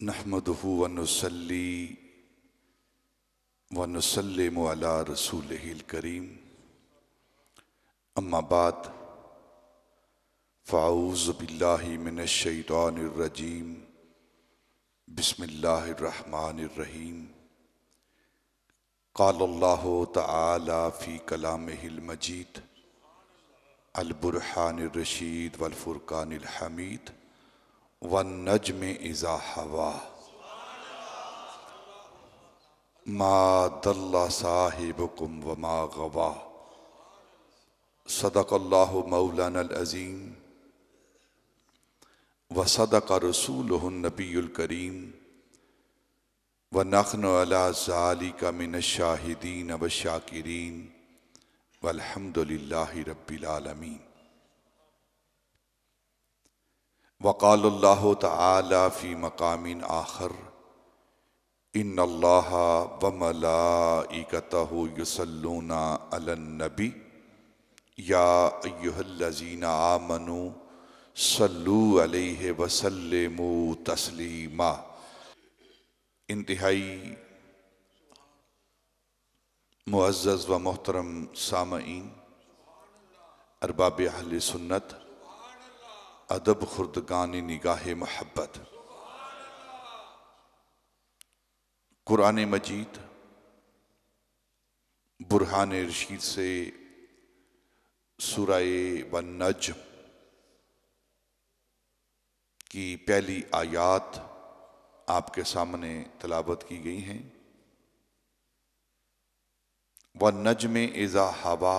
नहमदुहु व नुसल्ली व नुसल्लिमु अला रसूलिहिल करीम। अम्मा बाद फ़अऊज़ु बिल्लाहि मिनश शैतानिर रजीम। बिस्मिल्लाहिर रहमानिर रहीम। क़ालल्लाहु तआला फ़ी कलामिहिल मजीद अल बुरहानिर रशीद वल फुरक़ानिल हमीद वन नज्मि इज़ा हवा मा दल्ला साहिबुकुम व मा गवा। सदक़ल्लाहु मौलानल अज़ीम व सदक़ रसूलुहुन नबियुल करीम व नहनु अला ज़ालिका मिनश शाहिदीन व शाकिरीन वल्हम्दुलिल्लाहि रब्बिल आलमीन। वक़ालल्लाहु तआला फ़ी मक़ामिन आख़र इन्नल्लाहा व मलाइकतहु युसल्लूना अलन नबी या अय्युहल्लज़ीना आमनू सल्लू अलैहि व सल्लिमू तस्लीमा। इंतहाई मुअज़्ज़ज़ व मोहतरम सामईन, अरबाब अहले सुन्नत, अदब खुर्दगानी निगाहे मोहब्बत, कुरान मजीद बुरहान रशीद से सूरह वन नज्म की पहली आयात आपके सामने तलावत की गई हैं। वन नज्म इज़ा हवा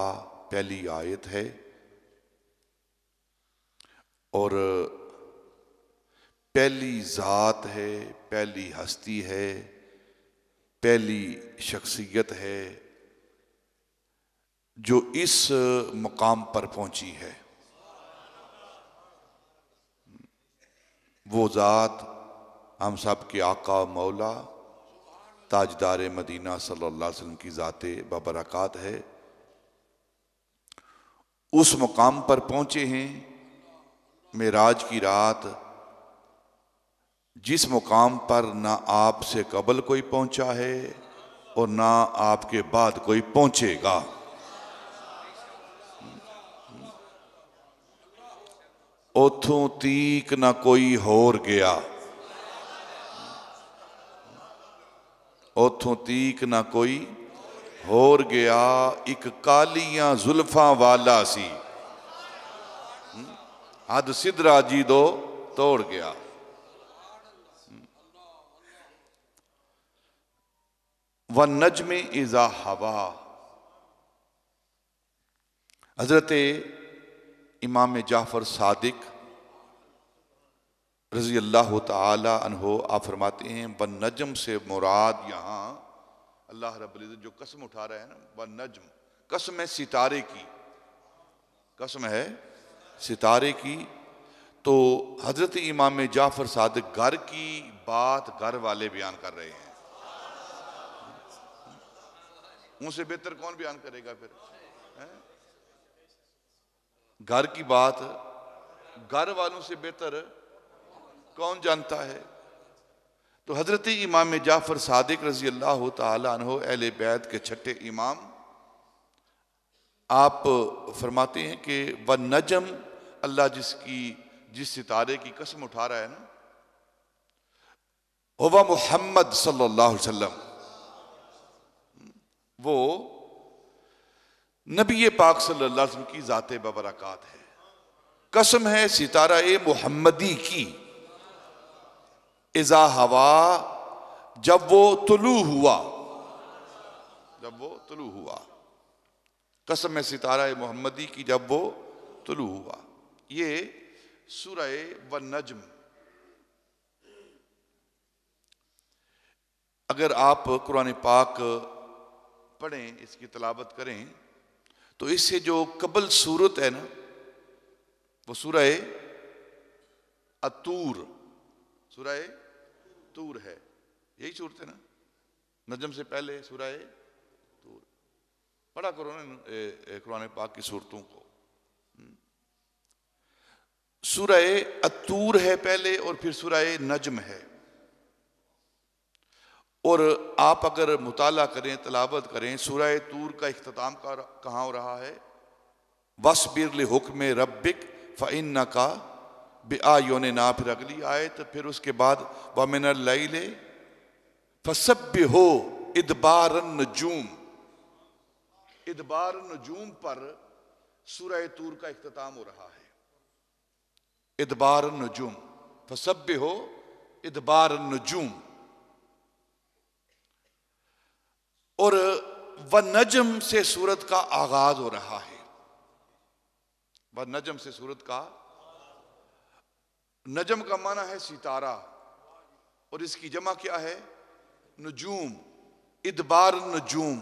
पहली आयत है और पहली ज़ात है, पहली हस्ती है, पहली शख्सियत है जो इस मकाम पर पहुंची है। वो ज़ात हम सब के आका मौला ताजदार मदीना सल्लल्लाहु अलैहि वसल्लम की ज़ाते बबरकत है। उस मकाम पर पहुंचे हैं मेराज की रात, जिस मुकाम पर ना आपसे कबल कोई पहुंचा है और ना आपके बाद कोई पहुंचेगा। उथों तीक ना कोई होर गया, उथों तीक ना कोई होर गया। एक कालियां जुल्फां वाला सी, हद सिदरा जी दो तोड़ गया। वन नज्म इज़ा हवा। हजरत इमाम जाफर सादिक रज़ी अल्लाह तआला अन्हो आप फरमाते हैं वन नज्म से मुराद यहाँ अल्लाह रब्बुल इज़्ज़त जो कसम उठा रहे हैं ना, वन नज्म कसम है सितारे की, कसम है सितारे की। तो हजरत इमाम जाफर सादिक घर की बात घर वाले बयान कर रहे हैं। उनसे बेहतर कौन बयान करेगा फिर? घर की बात घर वालों से बेहतर कौन जानता है? तो हजरत इमाम जाफर सादिक रजी अल्लाह तआला अन्हु अहले बैत के छठे इमाम, आप फरमाते हैं कि व नजम, अल्लाह जिस सितारे की कसम उठा रहा है ना, हुवा मुहम्मद सल्लल्लाहु अलैहि वसल्लम, वो नबी पाक सल्लल्लाहु अलैहि वसल्लम की ज़ाते बबरकत है। कसम है सितारा ए मुहम्मदी की, इज़ा हवा जब वो तुलू हुआ, जब वो तुलू हुआ। कसम है सितारा ए मुहम्मदी की जब वो तुलू हुआ। ये सूरह वन नज्म, अगर आप कुरान पाक पढ़ें, इसकी तलावत करें, तो इससे जो कबल सूरत है ना, वो सूरह अतूर, सूरह तूर है। यही सूरत है ना, नजम से पहले सूरह तूर। पढ़ा करो ना कुरान पाक की सूरतों को। सूरह अतूर है पहले और फिर सूरह नज्म है। और आप अगर मुताला करें, तलावत करें, सूरह तूर का इख्तिताम कहाँ हो रहा है? वस्बिर लिहुक्म रब्बिक फ़इन्नका बिआयुनिना। फिर अगली आयत, फिर उसके बाद वमिनल लैली फसब्बिहू इदबारन नजूम। इदबार नजूम पर सूरह तूर का इख्तिताम हो रहा है। इदबार नजूम, फसब्बिहू इदबार नजूम। और व नजम से सूरत का आगाज हो रहा है। व नजम से सूरत का, नजम का माना है सितारा, और इसकी जमा क्या है? नजूम। इदबार नजूम,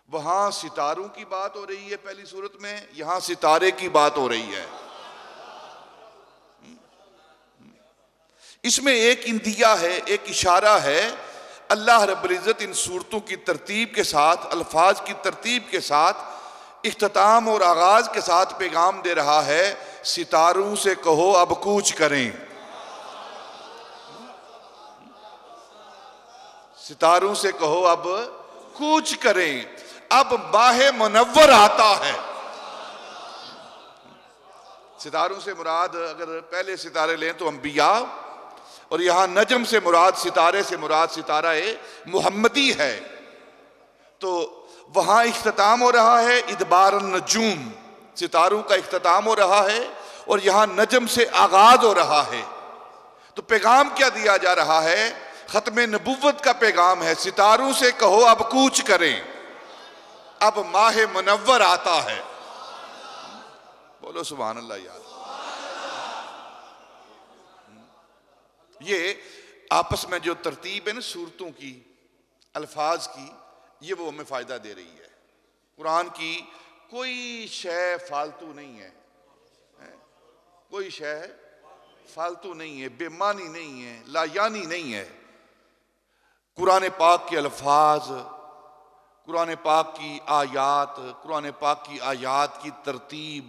वहां सितारों की बात हो रही है पहली सूरत में, यहां सितारे की बात हो रही है। इसमें एक इंदिया है, एक इशारा है। अल्लाह रब्बुल इज्जत इन सूरतों की तरतीब के साथ, अल्फाज की तरतीब के साथ, इख्तिताम और आगाज के साथ पैगाम दे रहा है, सितारों से कहो अब कूच करें। सितारों से कहो अब कूच करें। अब माहे मुनव्वर आता है। सितारों से मुराद अगर पहले सितारे लें तो अंबिया, और यहां नजम से मुराद, सितारे से मुराद सितारा मुहम्मदी है। तो वहां इख्तिताम हो रहा है इदबार नजूम, सितारों का इख्तिताम हो रहा है, और यहां नजम से आगाज हो रहा है। तो पैगाम क्या दिया जा रहा है? खत्म नबुव्वत का पैगाम है। सितारों से कहो अब कूच करें, अब माहे मुनव्वर आता है। बोलो सुभान अल्लाह यार। ये आपस में जो तरतीब है ना सूरतों की, अल्फाज की, ये वो हमें फायदा दे रही है। कुरान की कोई शय फालतू नहीं है, कोई शय फालतू नहीं है, बेमानी नहीं है, लायानी नहीं है। कुरान पाक के अल्फाज, कुरान पाक की आयात, कुरान पाक की आयात की तरतीब,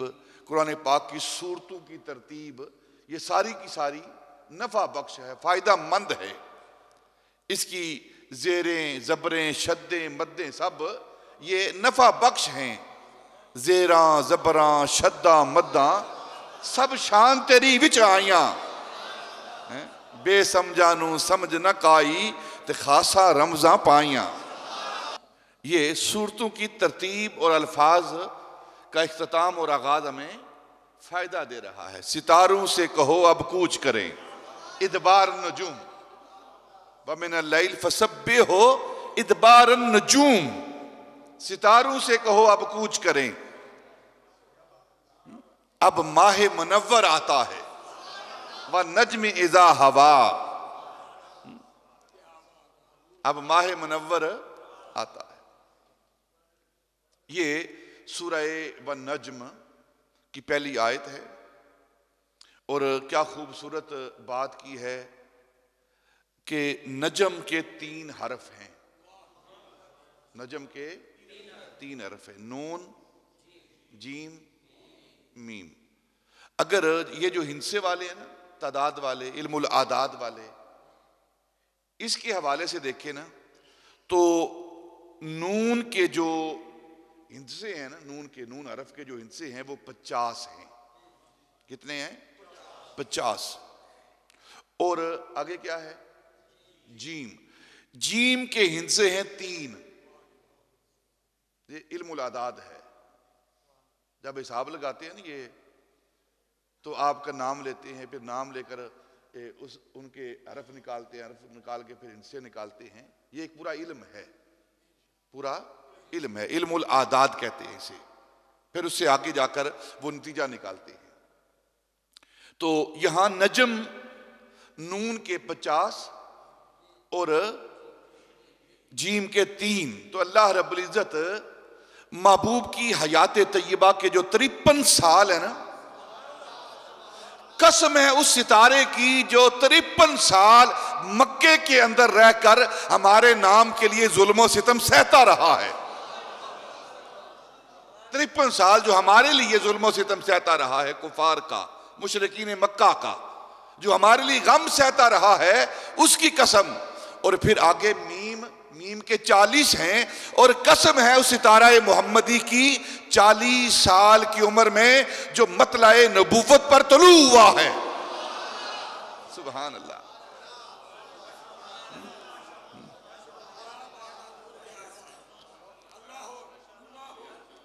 कुरान पाक की सूरतों की तरतीब, ये सारी की सारी नफा बख्श है, फायदा मंद है। इसकी जेरें, जबरें, शद्दें, मद्दें सब ये नफा बख्श हैं। जेरां, जबरां, शद्दा, मद्दा सब शान तेरी विच आइयां, बेसमझानू समझ न काई ते खासा रमजां पाइयां। ये सूरतों की तरतीब और अल्फाज का इख्तिताम और आगाज हमें फायदा दे रहा है। सितारों से कहो अब कूच करें, इदबार नजूम, वमिनल लैल फसब्बिहू इदबार नजूम। सितारों से कहो अब कूच करें, अब माहे मुनव्वर आता है। व नज्म इज़ा हवा, अब माहे मुनव्वर आता है। ये सूरह व नज्म की पहली आयत है। और क्या खूबसूरत बात की है कि नजम के 3 हरफ हैं। नजम के 3 हरफ है, नून, जीम, मीम। अगर ये जो हिंसे वाले हैं ना, तादाद वाले, इल्मुल आदाद वाले, इसके हवाले से देखें ना, तो नून के जो हिंसे हैं ना, नून के, नून हरफ के जो हिंसे हैं वो 50 हैं। कितने हैं? 50। और आगे क्या है? जीम। जीम के हिंसे हैं 3। ये इल्मुल आदाद है। जब हिसाब लगाते हैं ना ये, तो आपका नाम लेते हैं, फिर नाम लेकर उनके हरफ निकालते हैं, हरफ निकाल के फिर हिंसे निकालते हैं। ये एक पूरा इल्म है, पूरा इल्म है, इल्मुल आदाद कहते हैं इसे। फिर उससे आगे जाकर वो नतीजा निकालते हैं। तो यहां नजम नून के 50 और जीम के 3। तो अल्लाह रब्बुल इज्जत महबूब की हयात तय्यबा के जो 53 साल है ना, कसम है उस सितारे की जो 53 साल मक्के के अंदर रहकर हमारे नाम के लिए जुल्म सितम सहता रहा है। 53 साल जो हमारे लिए जुल्म सितम सहता रहा है, कुफार का, मुशरिकीन मक्का का, जो हमारे लिए गम सहता रहा है, उसकी कसम और फिर आगे मीम, मीम के 40 हैं, और कसम है उस सितारा मोहम्मदी की 40 साल की उम्र में जो मतलाए नबूवत पर तलू हुआ है। सुभान अल्लाह।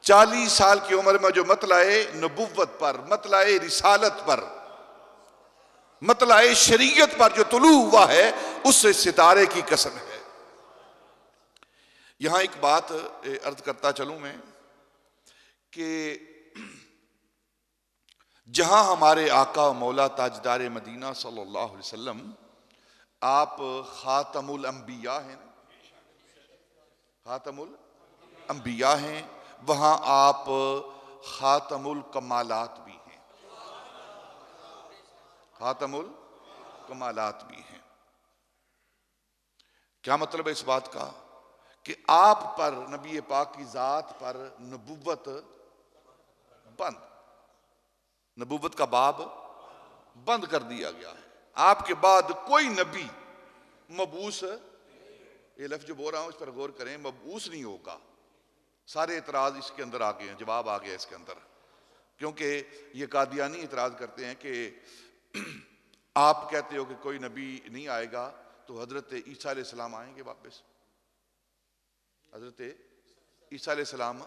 40 साल की उम्र में जो मतलाए नबूवत पर, मतलाए रिसालत पर, मतलाए शरीयत पर जो तुलू हुआ है, उस सितारे की कसम है। यहां एक बात अर्ज करता चलूं मैं कि जहां हमारे आका मौला ताजदार मदीना सल्लल्लाहु अलैहि वसल्लम आप खातमुल अंबिया हैं, खातमुल अंबिया हैं, वहां आप खातमुल कमालात भी हैं, खातमुल कमालात भी हैं। क्या मतलब है इस बात का कि आप पर, नबी पाक की जात पर नबूवत बंद, नबूवत का बाब बंद कर दिया गया है। आपके बाद कोई नबी मबूस, ये लफ्ज जो बोल रहा हूं इस पर गौर करें, मबूस नहीं होगा। सारे इतराज इसके अंदर आ गए हैं, जवाब आ गया इसके अंदर, क्योंकि ये कादियानी इतराज करते हैं कि आप कहते हो कि कोई नबी नहीं आएगा, तो हजरत ईसा अलैहिस्सलाम आएंगे वापस, हजरत ईसा अलैहिस्सलाम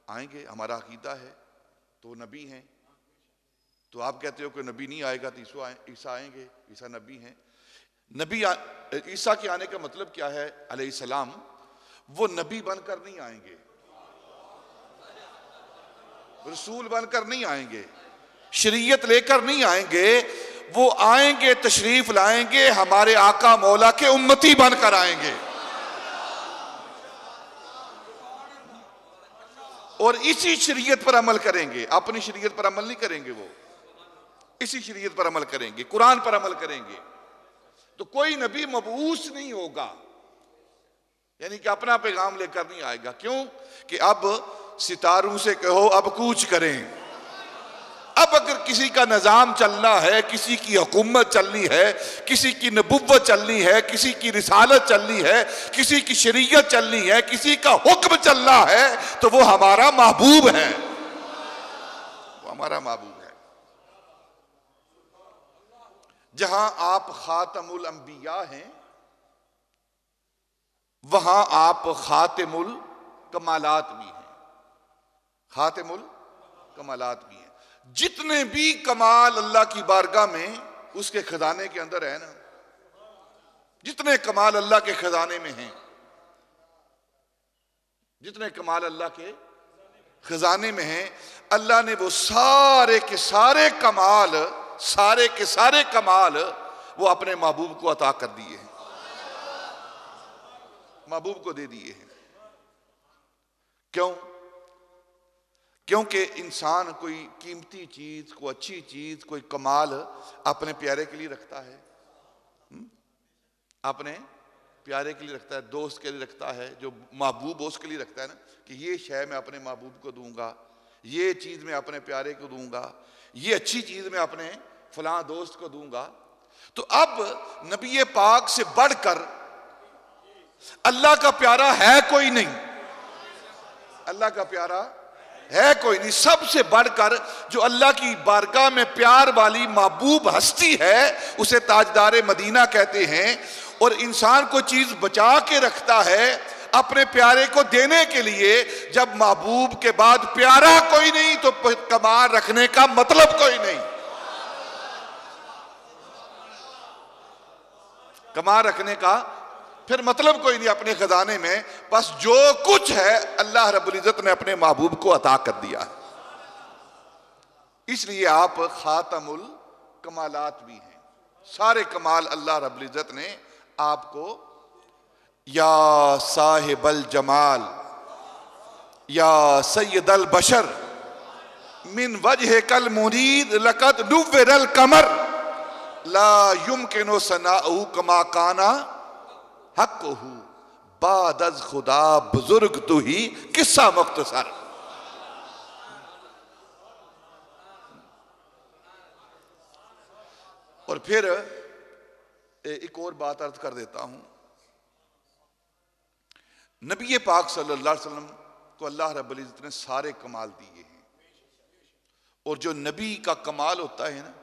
आएंगे, हमारा अकीदा है, तो नबी हैं। तो आप कहते हो कि नबी नहीं आएगा तो ईसा आएंगे, ईसा नबी हैं। नबी ईसा के आने का मतलब क्या है अलैहिस्सलाम? वो नबी बनकर नहीं आएंगे, रसूल बनकर नहीं आएंगे, शरीयत लेकर नहीं आएंगे, वो आएंगे, तशरीफ लाएंगे, हमारे आका मौला के उम्मती बनकर आएंगे, और इसी शरीयत पर अमल करेंगे। अपनी शरीयत पर अमल नहीं करेंगे, वो इसी शरीयत पर अमल करेंगे, कुरान पर अमल करेंगे। तो कोई नबी मबूस नहीं होगा, यानी कि अपना पैगाम लेकर नहीं आएगा। क्यों? कि अब सितारों से कहो अब कूच करें। अब अगर किसी का निजाम चलना है, किसी की हुकूमत चलनी है, किसी की नबुव्वत चलनी है, किसी की रिसालत चलनी है, किसी की शरीयत चलनी है, किसी का हुक्म चलना है, तो वो हमारा महबूब है, वो हमारा महबूब है। जहां आप खातमुल अंबिया हैं, वहां आप खातिमुल कमालात भी हैं, खातिमुल कमालात भी हैं। जितने भी कमाल अल्लाह की बारगाह में उसके खजाने के अंदर है ना, जितने कमाल अल्लाह के खजाने में हैं, जितने कमाल अल्लाह के खजाने में हैं, अल्लाह ने वो सारे के सारे कमाल, सारे के सारे कमाल वो अपने महबूब को अता कर दिए हैं, महबूब को दे दिए हैं। क्यों? क्योंकि इंसान कोई कीमती चीज, कोई अच्छी चीज, कोई कमाल अपने प्यारे के लिए रखता है, अपने प्यारे के लिए रखता है, दोस्त के लिए रखता है, जो महबूब उसके लिए रखता है ना, कि ये शय मैं अपने महबूब को दूंगा, ये चीज मैं अपने प्यारे को दूंगा, ये अच्छी चीज मैं अपने फलां दोस्त को दूंगा। तो अब नबी पाक से बढ़कर अल्लाह का प्यारा है कोई नहीं, अल्लाह का प्यारा है कोई नहीं। सबसे बढ़कर जो अल्लाह की बारगाह में प्यार वाली महबूब हस्ती है, उसे ताजदार मदीना कहते हैं। और इंसान को चीज बचा के रखता है अपने प्यारे को देने के लिए। जब महबूब के बाद प्यारा कोई नहीं, तो कमाल रखने का मतलब कोई नहीं, कमाल रखने का फिर मतलब कोई नहीं अपने खजाने में। बस जो कुछ है अल्लाह रब्बुल इज्जत ने अपने महबूब को अता कर दिया है, इसलिए आप खातमुल कमालात भी हैं। सारे कमाल अल्लाह रब्बुल इज्जत ने आपको, या साहिबल जमाल या सैयदल बशर मिन वजह कल मुरीद लकद नुव्विरल कमर ला युमकिनु सनाउ कमा काना हक हूं बादज खुदा बुजुर्ग तू ही किस्सा मुख्तसर। और फिर एक और बात अर्ज कर देता हूं नबी पाक सल्लल्लाहु अलैहि वसल्लम को अल्लाह रब्बुल इज़्ज़त ने सारे कमाल दिए हैं, और जो नबी का कमाल होता है ना,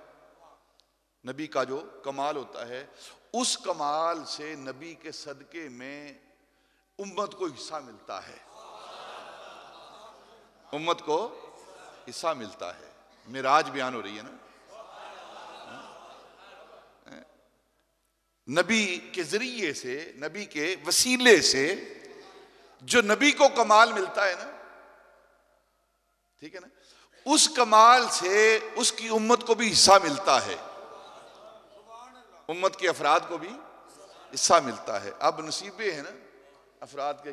नबी का जो कमाल होता है, उस कमाल से नबी के सदके में उम्मत को हिस्सा मिलता है, उम्मत को हिस्सा मिलता है। मिराज बयान हो रही है ना, नबी के जरिए से, नबी के वसीले से जो नबी को कमाल मिलता है ना, ठीक है ना, उस कमाल से उसकी उम्मत को भी हिस्सा मिलता है, उम्मत के अफराद को भी हिस्सा मिलता है। अब नसीबे हैं ना अफराद के,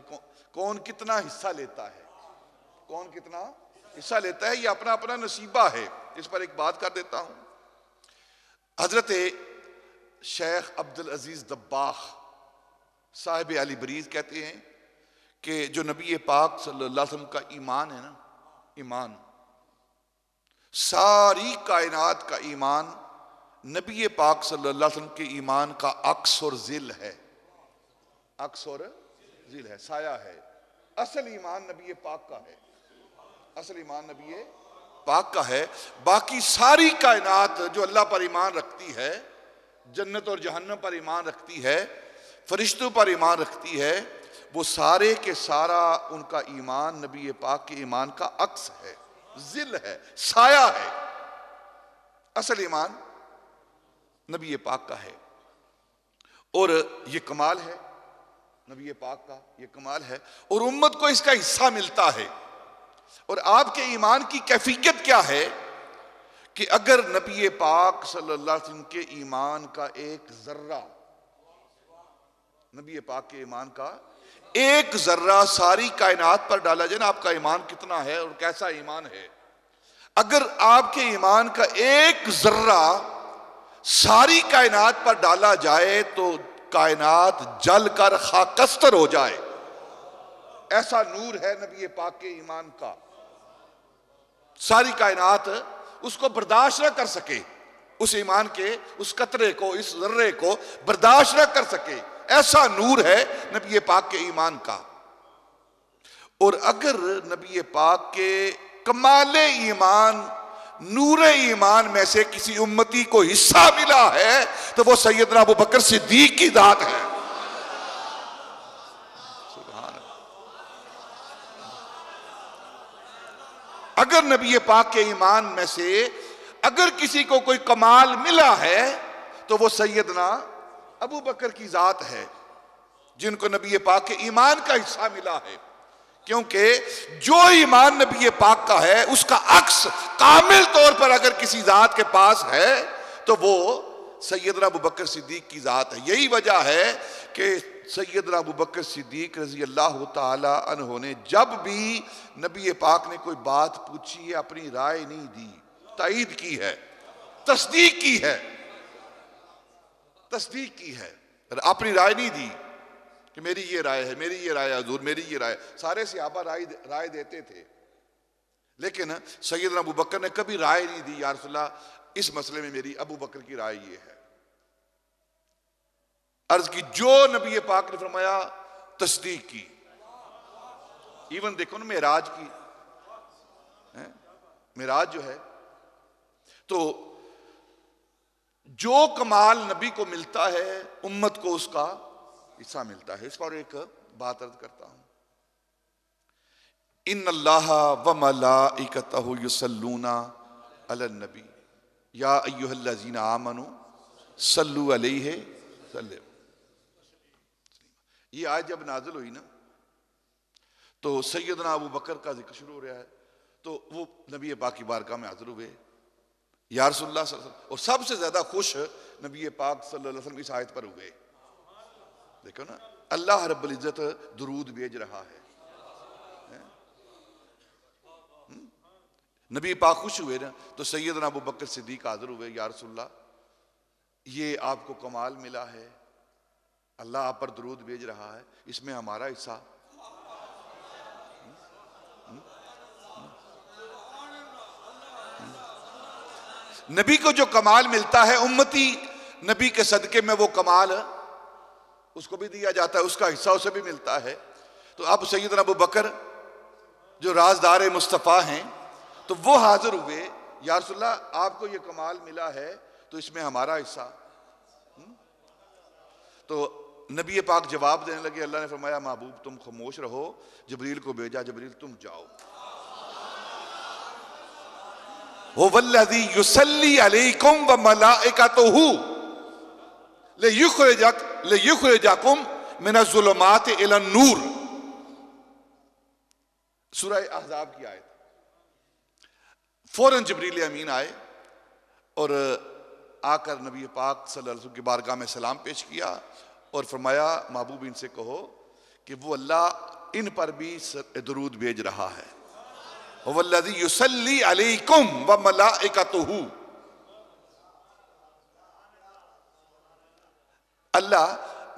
कौन कितना हिस्सा लेता है, कौन कितना हिस्सा लेता है, ये अपना अपना नसीबा है। इस पर एक बात कर देता हूं। हजरत शेख अब्दुल अजीज दब्बाग साहिब अली बरीज कहते हैं कि जो नबी पाक सल्लल्लाहु अलैहि वसल्लम का ईमान है ना, ईमान, सारी कायनात का ईमान नबी पाक सल्लल्लाहु अलैहि वसल्लम के ईमान का अक्स और जिल है, अक्स और जिल है, साया है। असल ईमान नबी पाक का है, असल ईमान नबी पाक का है। बाकी सारी कायनात जो अल्लाह पर ईमान रखती है, जन्नत और जहन्नम पर ईमान रखती है, फरिश्तों पर ईमान रखती है, वो सारे के सारा उनका ईमान नबी पाक के ईमान का अक्स है, जिल है, साया है। असल ईमान नबी पाक का है, और ये कमाल है नबी पाक का, ये कमाल है, और उम्मत को इसका हिस्सा मिलता है। और आपके ईमान की कैफियत क्या है कि अगर नबी पाक सल्लल्लाहु अलैहि वसल्लम के ईमान का एक जर्रा, नबी पाक के ईमान का एक जर्रा सारी कायनात पर डाला जाए ना, आपका ईमान कितना है और कैसा ईमान है। अगर आपके ईमान का एक जर्रा सारी कायनात पर डाला जाए तो कायनात जलकर खाकस्तर हो जाए, ऐसा नूर है नबी पाक के ईमान का। सारी कायनात उसको बर्दाश्त न कर सके, उस ईमान के उस कतरे को, इस जर्रे को बर्दाश्त न कर सके, ऐसा नूर है नबी पाक के ईमान का। और अगर नबी पाक के कमाले ईमान, नूरे ईमान में से किसी उम्मती को हिस्सा मिला है तो वो सैयदना अबू बकर सिद्दीक की दात है। अगर नबी पाक के ईमान में से अगर किसी को कोई कमाल मिला है तो वो सैयदना अबू बकर की जात है, जिनको नबी पाक के ईमान का हिस्सा मिला है। क्योंकि जो ईमान नबी पाक का है उसका अक्स कामिल तौर पर अगर किसी जात के पास है तो वो सैयदना अबू बकर सिद्दीक की जात है। यही वजह है कि सैयदना अबू बकर सिद्दीक रज़ी अल्लाह ताला अन्हु ने जब भी नबी पाक ने कोई बात पूछी है अपनी राय नहीं दी, ताईद की है, तस्दीक की है, तस्दीक की है, अपनी राय नहीं दी कि मेरी ये राय है, मेरी ये राय है हुजूर, मेरी ये राय। सारे सहाबा राय देते थे, लेकिन सैयदना अबू बकर ने कभी राय नहीं दी, या रसूलल्लाह इस मसले में मेरी अबू बकर की राय ये है। अर्ज की, जो नबी पाक ने फरमाया तस्दीक की। इवन देखो ना मेराज की, मेराज जो है, तो जो कमाल नबी को मिलता है उम्मत को उसका हिस्सा मिलता है। इस पर एक बात अर्ज करता हूं। इन्नल्लाह व मलाइकतहु युसल्लूना अलन नबी या अय्युहल्लज़ीना आमनू सल्लू अलैहि सल्लम। ये आज जब नाजिल हुई ना तो सैयदना अबू बकर का जिक्र शुरू हो रहा है, तो वो नबी पाक की बारगाह में हाजिर हुए, या रसूलुल्लाह सल्लल्लाहु अलैहि वसल्लम, और सबसे ज्यादा खुश नबी पाक सल्लल्लाहु अलैहि वसल्लम इस आयत पर हुए। देखो ना, अल्लाह रब्बुल इज्जत दुरूद भेज रहा है। नबी पाक खुश हुए ना तो सैयदना अबू बकर सिद्दीक हाजिर हुए, या रसूलल्लाह ये आपको कमाल मिला है, अल्लाह आप पर दुरूद भेज रहा है, इसमें हमारा हिस्सा। नबी को जो कमाल मिलता है उम्मती नबी के सदके में वो कमाल उसको भी दिया जाता है, उसका हिस्सा उसे भी मिलता है। तो अब सैयदना अबू बकर जो राजदार मुस्तफ़ा हैं, तो वो हाजिर हुए, या रसूलल्लाह आपको ये कमाल मिला है तो इसमें हमारा हिस्सा। तो नबी पाक जवाब देने लगे, अल्लाह ने फरमाया महबूब तुम खामोश रहो, जबरील को भेजा, जबरील तुम जाओ। वो वल्लज़ी युसल्ली अलैकुम व मलाइकतुहु लियुखरिजकुम मिनज़्ज़ुलुमाति इलन नूर। सूरह अहज़ाब की आयत। फौरन जिब्रील अमीन आए और आकर नबी पाक सल्लल्लाहु अलैहि वसल्लम की बारगाह में सलाम पेश किया और फरमाया महबूब इनसे कहो कि वो अल्लाह इन पर भी दरूद भेज रहा है। वल्लज़ी युसल्ली अलैकुम व मलाइकतुहु, अल्लाह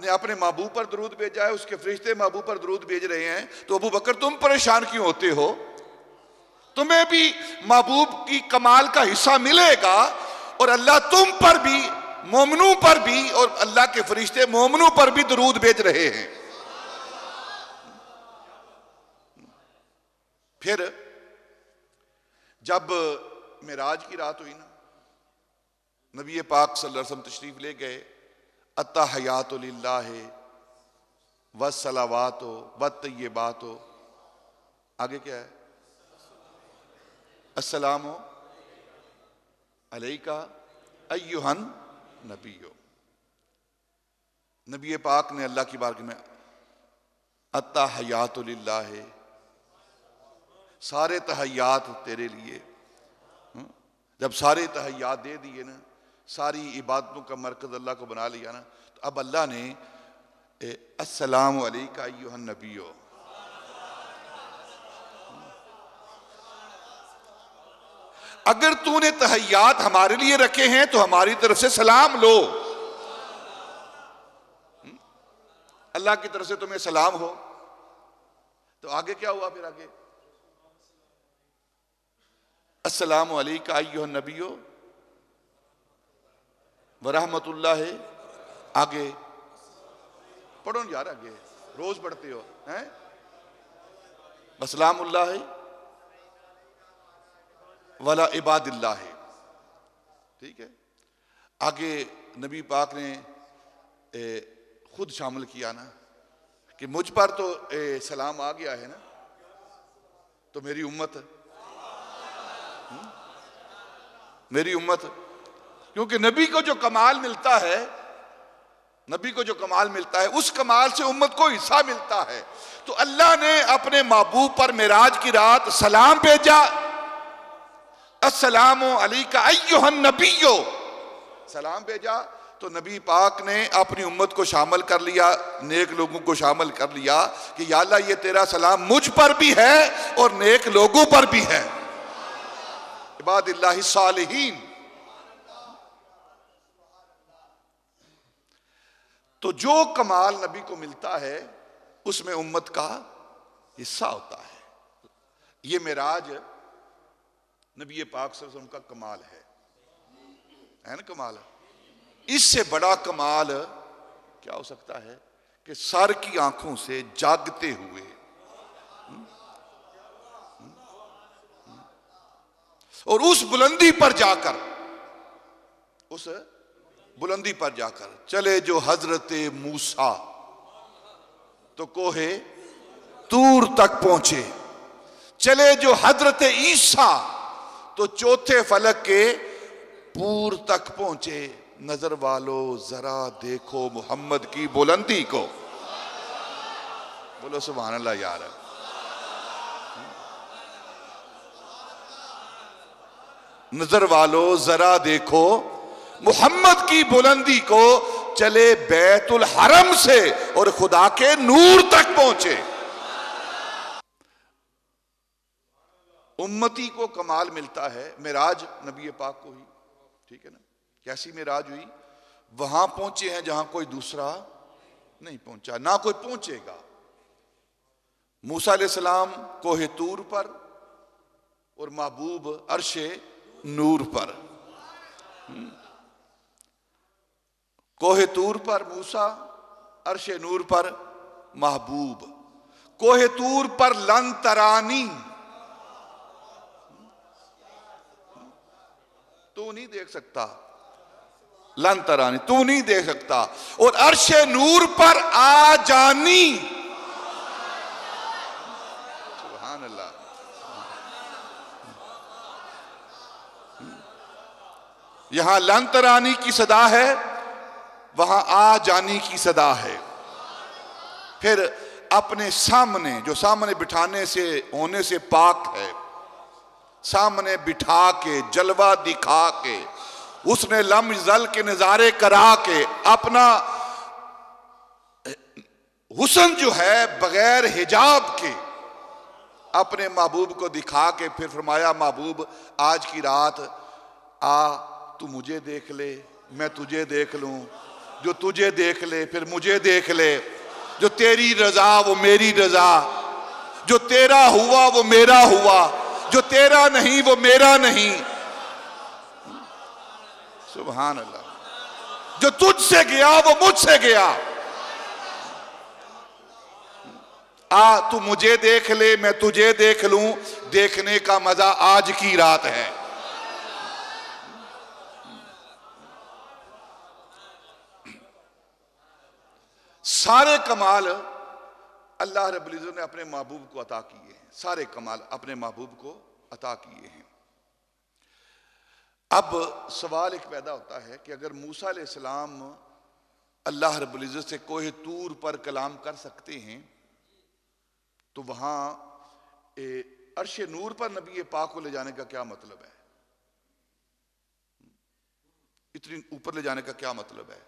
ने अपने महबूब पर दरूद भेजा है, उसके फरिश्ते महबूब पर दरूद भेज रहे हैं। तो अबू बकर तुम परेशान क्यों होते हो? तुम्हें भी महबूब की कमाल का हिस्सा मिलेगा और अल्लाह तुम पर भी, मोमिनों पर भी, और अल्लाह के फरिश्ते मोमिनों पर भी दरूद भेज रहे हैं। फिर जब मेराज की रात हुई ना, नबी पाक सल्लल्लाहु अलैहि वसल्लम तशरीफ ले गए। अत्तहियातु लिल्लाहि वस्सलावातु वत्तय्यिबातु, आगे क्या है? अस्सलामु अलैका अय्युहन नबियो। नबी पाक ने अल्लाह की बारगाह में अत्तहियातु लिल्लाहि, सारे तहय्यात तेरे लिए। जब सारे तहय्यात दे दिए ना, सारी इबादतों का मरकज अल्लाह को बना लिया ना, तो अब अल्लाह ने अस्सलामु अलैका अय्युहन नबियो, अगर तूने तहय्यात हमारे लिए रखे हैं तो हमारी तरफ से सलाम लो। अल्लाह की तरफ से तुम्हें सलाम हो। तो आगे क्या हुआ? फिर आगे अस्सलामु अलैका अय्युहन नबियो व रहमतुल्लाहि, आगे पढ़ो ना यार, आगे रोज पढ़ते हो हैं। वसलामुल्लाहि वला इबादिल्लाहि, ठीक है। आगे नबी पाक ने खुद शामिल किया ना कि मुझ पर तो सलाम आ गया है ना, तो मेरी उम्मत, मेरी उम्मत, क्योंकि नबी को जो कमाल मिलता है, नबी को जो कमाल मिलता है उस कमाल से उम्मत को हिस्सा मिलता है। तो अल्लाह ने अपने महबूब पर मेराज की रात सलाम भेजा, अस्सलामु अलैका अय्युहन नबियो, सलाम भेजा। तो नबी पाक ने अपनी उम्मत को शामिल कर लिया, नेक लोगों को शामिल कर लिया कि या अल्लाह ये तेरा सलाम मुझ पर भी है और नेक लोगों पर भी है, इबादिल्लाहि सालिहीन। तो जो कमाल नबी को मिलता है उसमें उम्मत का हिस्सा होता है। ये मेराज नबी पाक सल्लल्लाहु अलैहि वसल्लम का कमाल है ना, कमाल। इससे बड़ा कमाल क्या हो सकता है कि सर की आंखों से जागते हुए और उस बुलंदी पर जाकर, उस बुलंदी पर जाकर चले जो हजरत मूसा तो कोहे तूर तक पहुंचे, चले जो हजरत ईसा तो चौथे फलक के पूर तक पहुंचे। नजर वालों जरा देखो मोहम्मद की बुलंदी को, बोलो सुभान अल्लाह यार। नजर वालों जरा देखो मोहम्मद की बुलंदी को, चले बैतुल हरम से और खुदा के नूर तक पहुंचे। उम्मती को कमाल मिलता है, मेराज नबी पाक को ही, ठीक है ना। कैसी मेराज हुई? वहां पहुंचे हैं जहां कोई दूसरा नहीं पहुंचा, ना कोई पहुंचेगा। मूसा अलैहिस्सलाम कोहे तूर पर और महबूब अर्शे नूर पर। कोहे तूर पर मूसा, अर्शे नूर पर महबूब। कोहे तूर पर लन तरानी, तू नहीं देख सकता, लन तरानी तू नहीं देख सकता। और अर्शे नूर पर आ जानी, सुभान अल्लाह। यहां लन तरानी की सदा है, वहां आ जानी की सदा है। फिर अपने सामने, जो सामने बिठाने से होने से पाक है, सामने बिठा के जलवा दिखा के, उसने लम जल के नजारे करा के अपना हुस्न जो है बगैर हिजाब के अपने महबूब को दिखा के फिर फरमाया, महबूब आज की रात आ, तू मुझे देख ले, मैं तुझे देख लूं, जो तुझे देख ले फिर मुझे देख ले, जो तेरी रजा वो मेरी रजा, जो तेरा हुआ वो मेरा हुआ, जो तेरा नहीं वो मेरा नहीं, सुभान अल्लाह। जो तुझसे गया वो मुझसे गया, आ तू मुझे देख ले, मैं तुझे देख लूं, देखने का मजा आज की रात है। सारे कमाल अल्लाह रब्बुल इज्जत ने अपने महबूब को अता किए हैं, सारे कमाल अपने महबूब को अता किए हैं। अब सवाल एक पैदा होता है कि अगर मूसा अलैहिस्सलाम अल्लाह रब्बुल इज्जत से कोहे तूर पर कलाम कर सकते हैं, तो वहां अर्शे नूर पर नबी पाक को ले जाने का क्या मतलब है? इतनी ऊपर ले जाने का क्या मतलब है?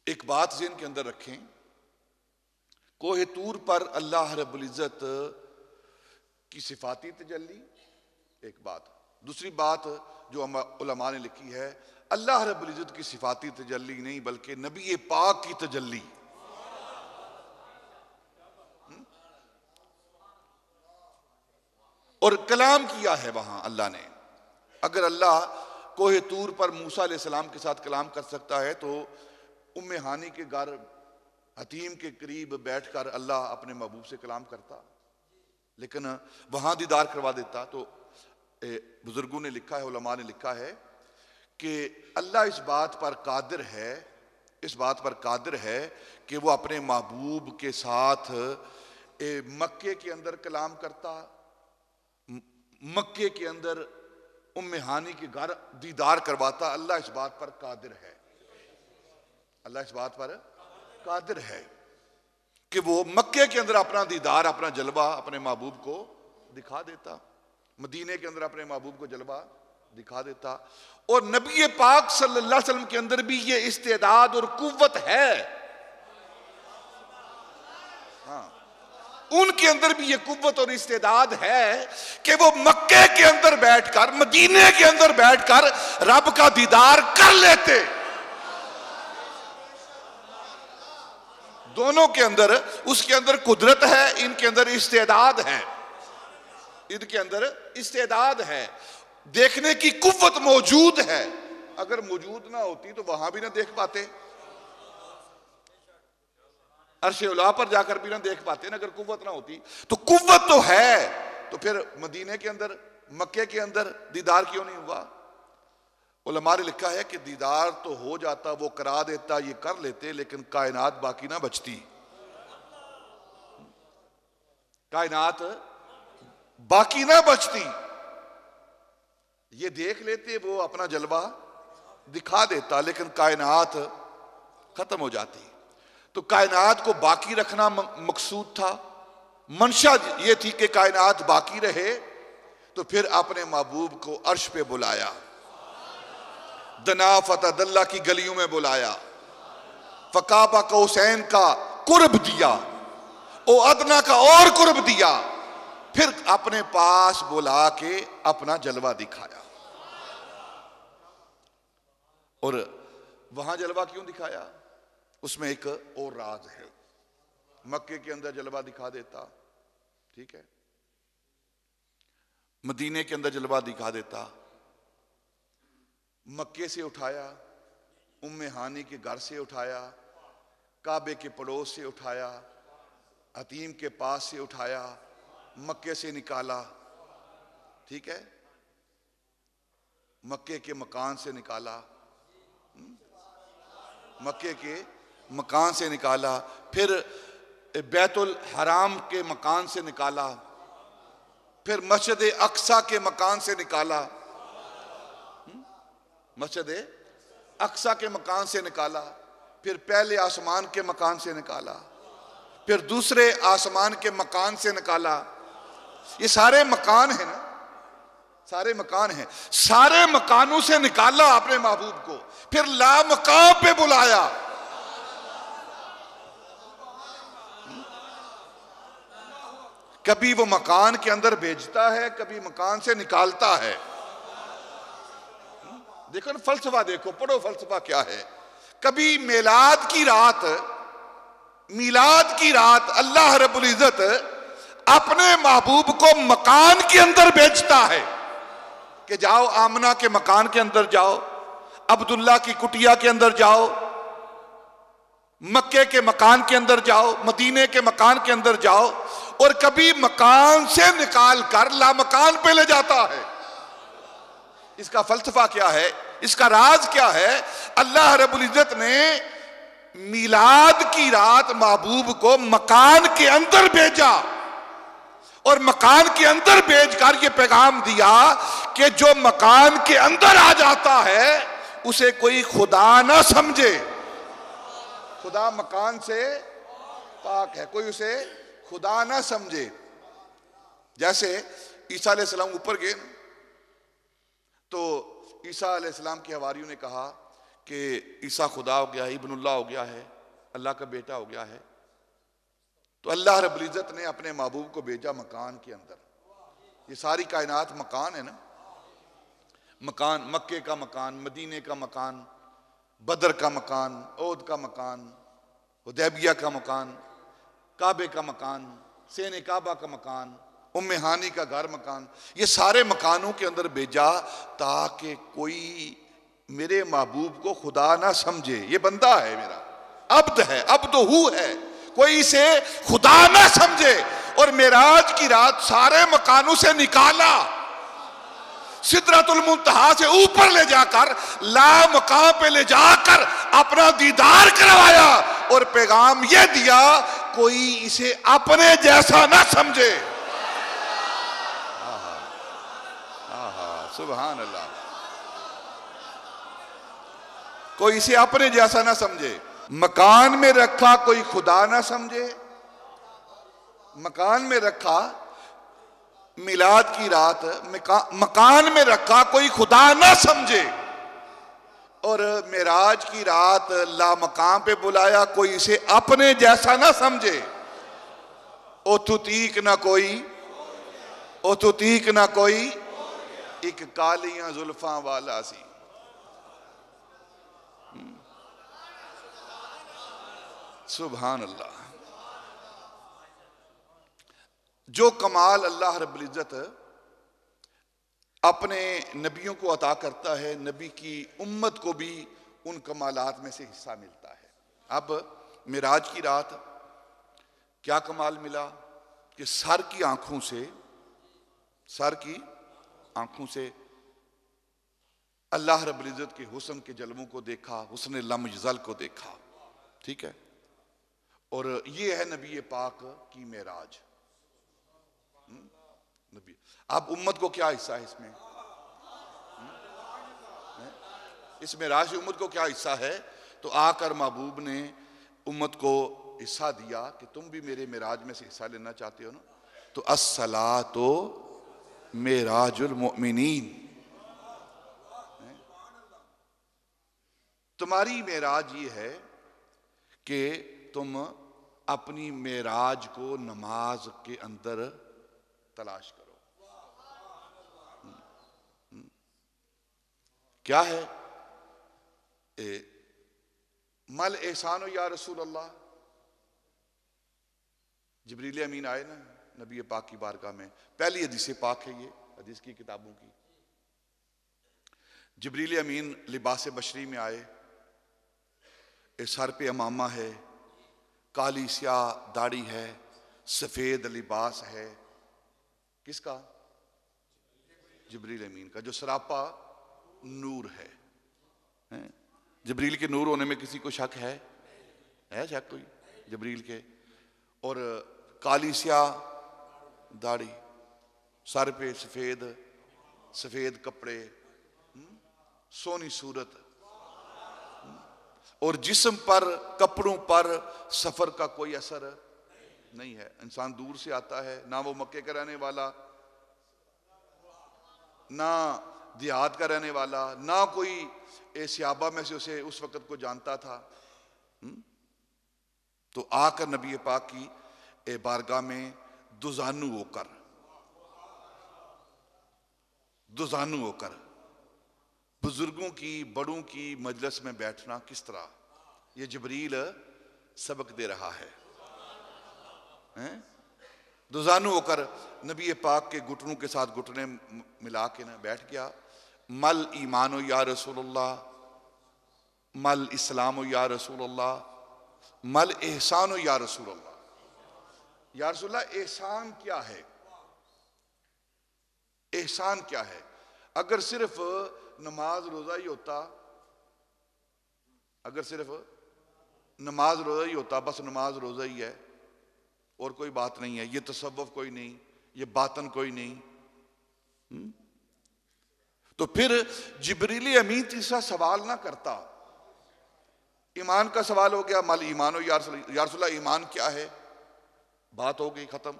एक बात ज़हन के अंदर रखें, कोहे तूर पर अल्लाह रब्बुल इज्जत की सिफाती तजल्ली एक बात, दूसरी बात जो उलमा ने लिखी है, अल्लाह रब्बुल इज्जत की सिफाती तजल्ली नहीं बल्कि नबी पाक की तजल्ली। और कलाम किया है वहां अल्लाह ने। अगर अल्लाह कोहे तूर पर मूसा अलैहिस्सलाम के साथ कलाम कर सकता है तो उम्मे हानी के घर हतीम के करीब बैठकर अल्लाह अपने महबूब से कलाम करता, लेकिन वहां दीदार करवा देता। तो बुजुर्गों ने लिखा है, उलमा ने लिखा है कि अल्लाह इस बात पर कादिर है, इस बात पर कादिर है कि वो अपने महबूब के साथ मक्के के अंदर कलाम करता, मक्के के अंदर उम्मे हानी के घर दीदार करवाता। अल्लाह इस बात पर कादिर है, अल्लाह इस बात पर कादिर है कि वो मक्के के अंदर अपना दीदार, अपना जलवा अपने महबूब को दिखा देता, मदीने के अंदर अपने महबूब को जलवा दिखा देता। और नबी पाक सल्लल्लाहु अलैहि वसल्लम के अंदर भी ये इस्तेदाद और कुव्वत है, हाँ, उनके अंदर भी ये कुव्वत और इस्तेदाद है कि वो मक्के के अंदर बैठकर, मदीने के अंदर बैठकर रब का दीदार कर लेते। दोनों के अंदर, उसके अंदर कुदरत है, इनके अंदर इस्तेदाद है, इनके अंदर इस्तेदाद है, देखने की कुव्वत मौजूद है। अगर मौजूद ना होती तो वहां भी ना देख पाते, अर्शे उला पर जाकर भी ना देख पाते ना, अगर कुव्वत ना होती। तो कुव्वत तो है, तो फिर मदीने के अंदर, मक्के के अंदर दीदार क्यों नहीं हुआ? उलमा ने लिखा है कि दीदार तो हो जाता, वो करा देता, ये कर लेते, लेकिन कायनात बाकी ना बचती, कायनात बाकी ना बचती। ये देख लेते, वो अपना जलवा दिखा देता, लेकिन कायनात खत्म हो जाती। तो कायनात को बाकी रखना मकसूद था, मंशा ये थी कि कायनात बाकी रहे। तो फिर अपने महबूब को अर्श पे बुलाया, दना फतदल्ला की गलियों में बुलाया, फकाबा को हुसैन का कुर्ब दिया, ओ अदना का और कुर्ब दिया, फिर अपने पास बुला के अपना जलवा दिखाया। और वहां जलवा क्यों दिखाया? उसमें एक और राज है। मक्के के अंदर जलवा दिखा देता, ठीक है, मदीने के अंदर जलवा दिखा देता, मक्के से उठाया, उम्मे हानी के घर से उठाया, काबे के पड़ोस से उठाया, हतीम के पास से उठाया, मक्के से निकाला, ठीक है, मक्के के मकान से निकाला, मक्के के मकान से निकाला, फिर बैतुल हराम के मकान से निकाला, फिर मस्जिद अक्सा के मकान से निकाला, मस्जिद अक्सा के मकान से निकाला, फिर पहले आसमान के मकान से निकाला, फिर दूसरे आसमान के मकान से निकाला। ये सारे मकान हैं ना, सारे मकान हैं, सारे मकानों से निकाला अपने महबूब को, फिर ला मकाम पे बुलाया। कभी वो मकान के अंदर भेजता है, कभी मकान से निकालता है। देखो ना फलसफा, देखो पढ़ो फलसफा क्या है। कभी मिलाद की रात, मिलाद की रात अल्लाह रब्बुल इज्जत अपने महबूब को मकान के अंदर भेजता है कि जाओ आमना के मकान के अंदर जाओ, अब्दुल्ला की कुटिया के अंदर जाओ, मक्के के मकान के अंदर जाओ, मदीने के मकान के अंदर जाओ, और कभी मकान से निकाल कर ला मकान पे ले जाता है। इसका फलसफा क्या है, इसका राज क्या है? अल्लाह रब्बुल इज्जत ने मिलाद की रात महबूब को मकान के अंदर भेजा, और मकान के अंदर भेजकर ये पैगाम दिया कि जो मकान के अंदर आ जाता है उसे कोई खुदा ना समझे। खुदा मकान से पाक है, कोई उसे खुदा ना समझे। जैसे ईसा अलैहिस्सलाम ऊपर गए तो ईसा अलैहिस्सलाम के हवारियों ने कहा कि ईसा खुदा हो गया है, इब्नुल्लाह हो गया है, अल्लाह का बेटा हो गया है। तो अल्लाह रब्बुल इज्जत ने अपने महबूब को भेजा मकान के अंदर। ये सारी कायनात मकान है ना, मकान, मक्के का मकान, मदीने का मकान, बदर का मकान, ओद का मकान, हुदैबिया का मकान, काबे का मकान, सेने काबा का मकान, उम्मे हानी का घर मकान, ये सारे मकानों के अंदर भेजा ताकि कोई मेरे महबूब को खुदा ना समझे। ये बंदा है मेरा, अब्द है, अब्दुहू है, कोई इसे खुदा ना समझे। और मेराज की रात सारे मकानों से निकाला, सिदरतुल मुंतहा से ऊपर ले जाकर ला मकाम पे ले जाकर अपना दीदार करवाया, और पैगाम यह दिया कोई इसे अपने जैसा ना समझे। सुभान अल्लाह, कोई इसे अपने जैसा ना समझे। मकान में रखा कोई खुदा ना समझे, मकान में रखा मिलाद की रात, मकान में रखा कोई खुदा ना समझे, और मेराज की रात ला मकाम पे बुलाया, कोई इसे अपने जैसा ना समझे। ओ तुतीक ना कोई, ओ तुतीक ना कोई, एक कालियां जुल्फां वाला सी। सुभान अल्लाह। जो कमाल अल्लाह रब्बुल इज्जत अपने नबियों को अता करता है, नबी की उम्मत को भी उन कमालात में से हिस्सा मिलता है। अब मिराज की रात क्या कमाल मिला कि सर की आंखों से, सर की आंखों से अल्लाह रब्बुल इज्जत के हुस्न के जलवों को देखा, हुस्न लम यज़ल को देखा, ठीक है। और ये है नबी पाक की मेराज। नबी, अब उम्मत को क्या हिस्सा है इसमें? इस मेराज की उम्मत को क्या हिस्सा है? तो आकर महबूब ने उम्मत को हिस्सा दिया कि तुम भी मेरे मेराज में से हिस्सा लेना चाहते हो ना, तो अस्सलातो मेराजुल मोमिनीन, तुम्हारी मेराज ये है कि तुम अपनी मेराज को नमाज के अंदर तलाश करो। क्या है? मल एहसानो या रसूल अल्लाह। जिब्रील अमीन आए ना नबी पाक की बारगाह में, पहली हदीस पाक है ये, हदीस की किताबों की। जिब्रील अमीन लिबास बशरी में आए, सर पे अमामा है, काली स्याह दाढ़ी है, सफेद लिबास है, किसका? जिब्रील अमीन का, जो सरापा नूर है। जिब्रील के नूर होने में किसी को शक है शक कोई जिब्रील के? और काली स्याह दाढ़ी, सर पे सफेद कपड़े, सोनी सूरत, और जिस्म पर, कपड़ों पर सफर का कोई असर नहीं है। इंसान दूर से आता है, ना वो मक्के का रहने वाला, ना देहात का रहने वाला, ना कोई एशियाबा में से उसे उस वक्त को जानता था। तो आकर नबी पाक की बारगाह में दुजानू होकर बुजुर्गों की, बड़ों की मजलिस में बैठना किस तरह, ये जिब्रील सबक दे रहा है। दुजानू होकर नबी पाक के घुटनों के साथ घुटने मिला के ना बैठ गया। मल ईमानो या रसूलुल्लाह, मल इस्लामो या रसूलुल्लाह, मल एहसानो या रसूलुल्लाह। या रसूलुल्लाह, एहसान क्या है? एहसान क्या है? अगर सिर्फ नमाज रोजा ही होता, अगर सिर्फ नमाज रोजा ही होता, बस नमाज रोजा ही है और कोई बात नहीं है, ये तसव्वुफ कोई नहीं, ये बातन कोई नहीं, तो फिर जिब्रील अमीन तीसरा सवाल ना करता। ईमान का सवाल हो गया, मल ईमानो या रसूलुल्लाह, ईमान क्या है, बात हो गई खत्म।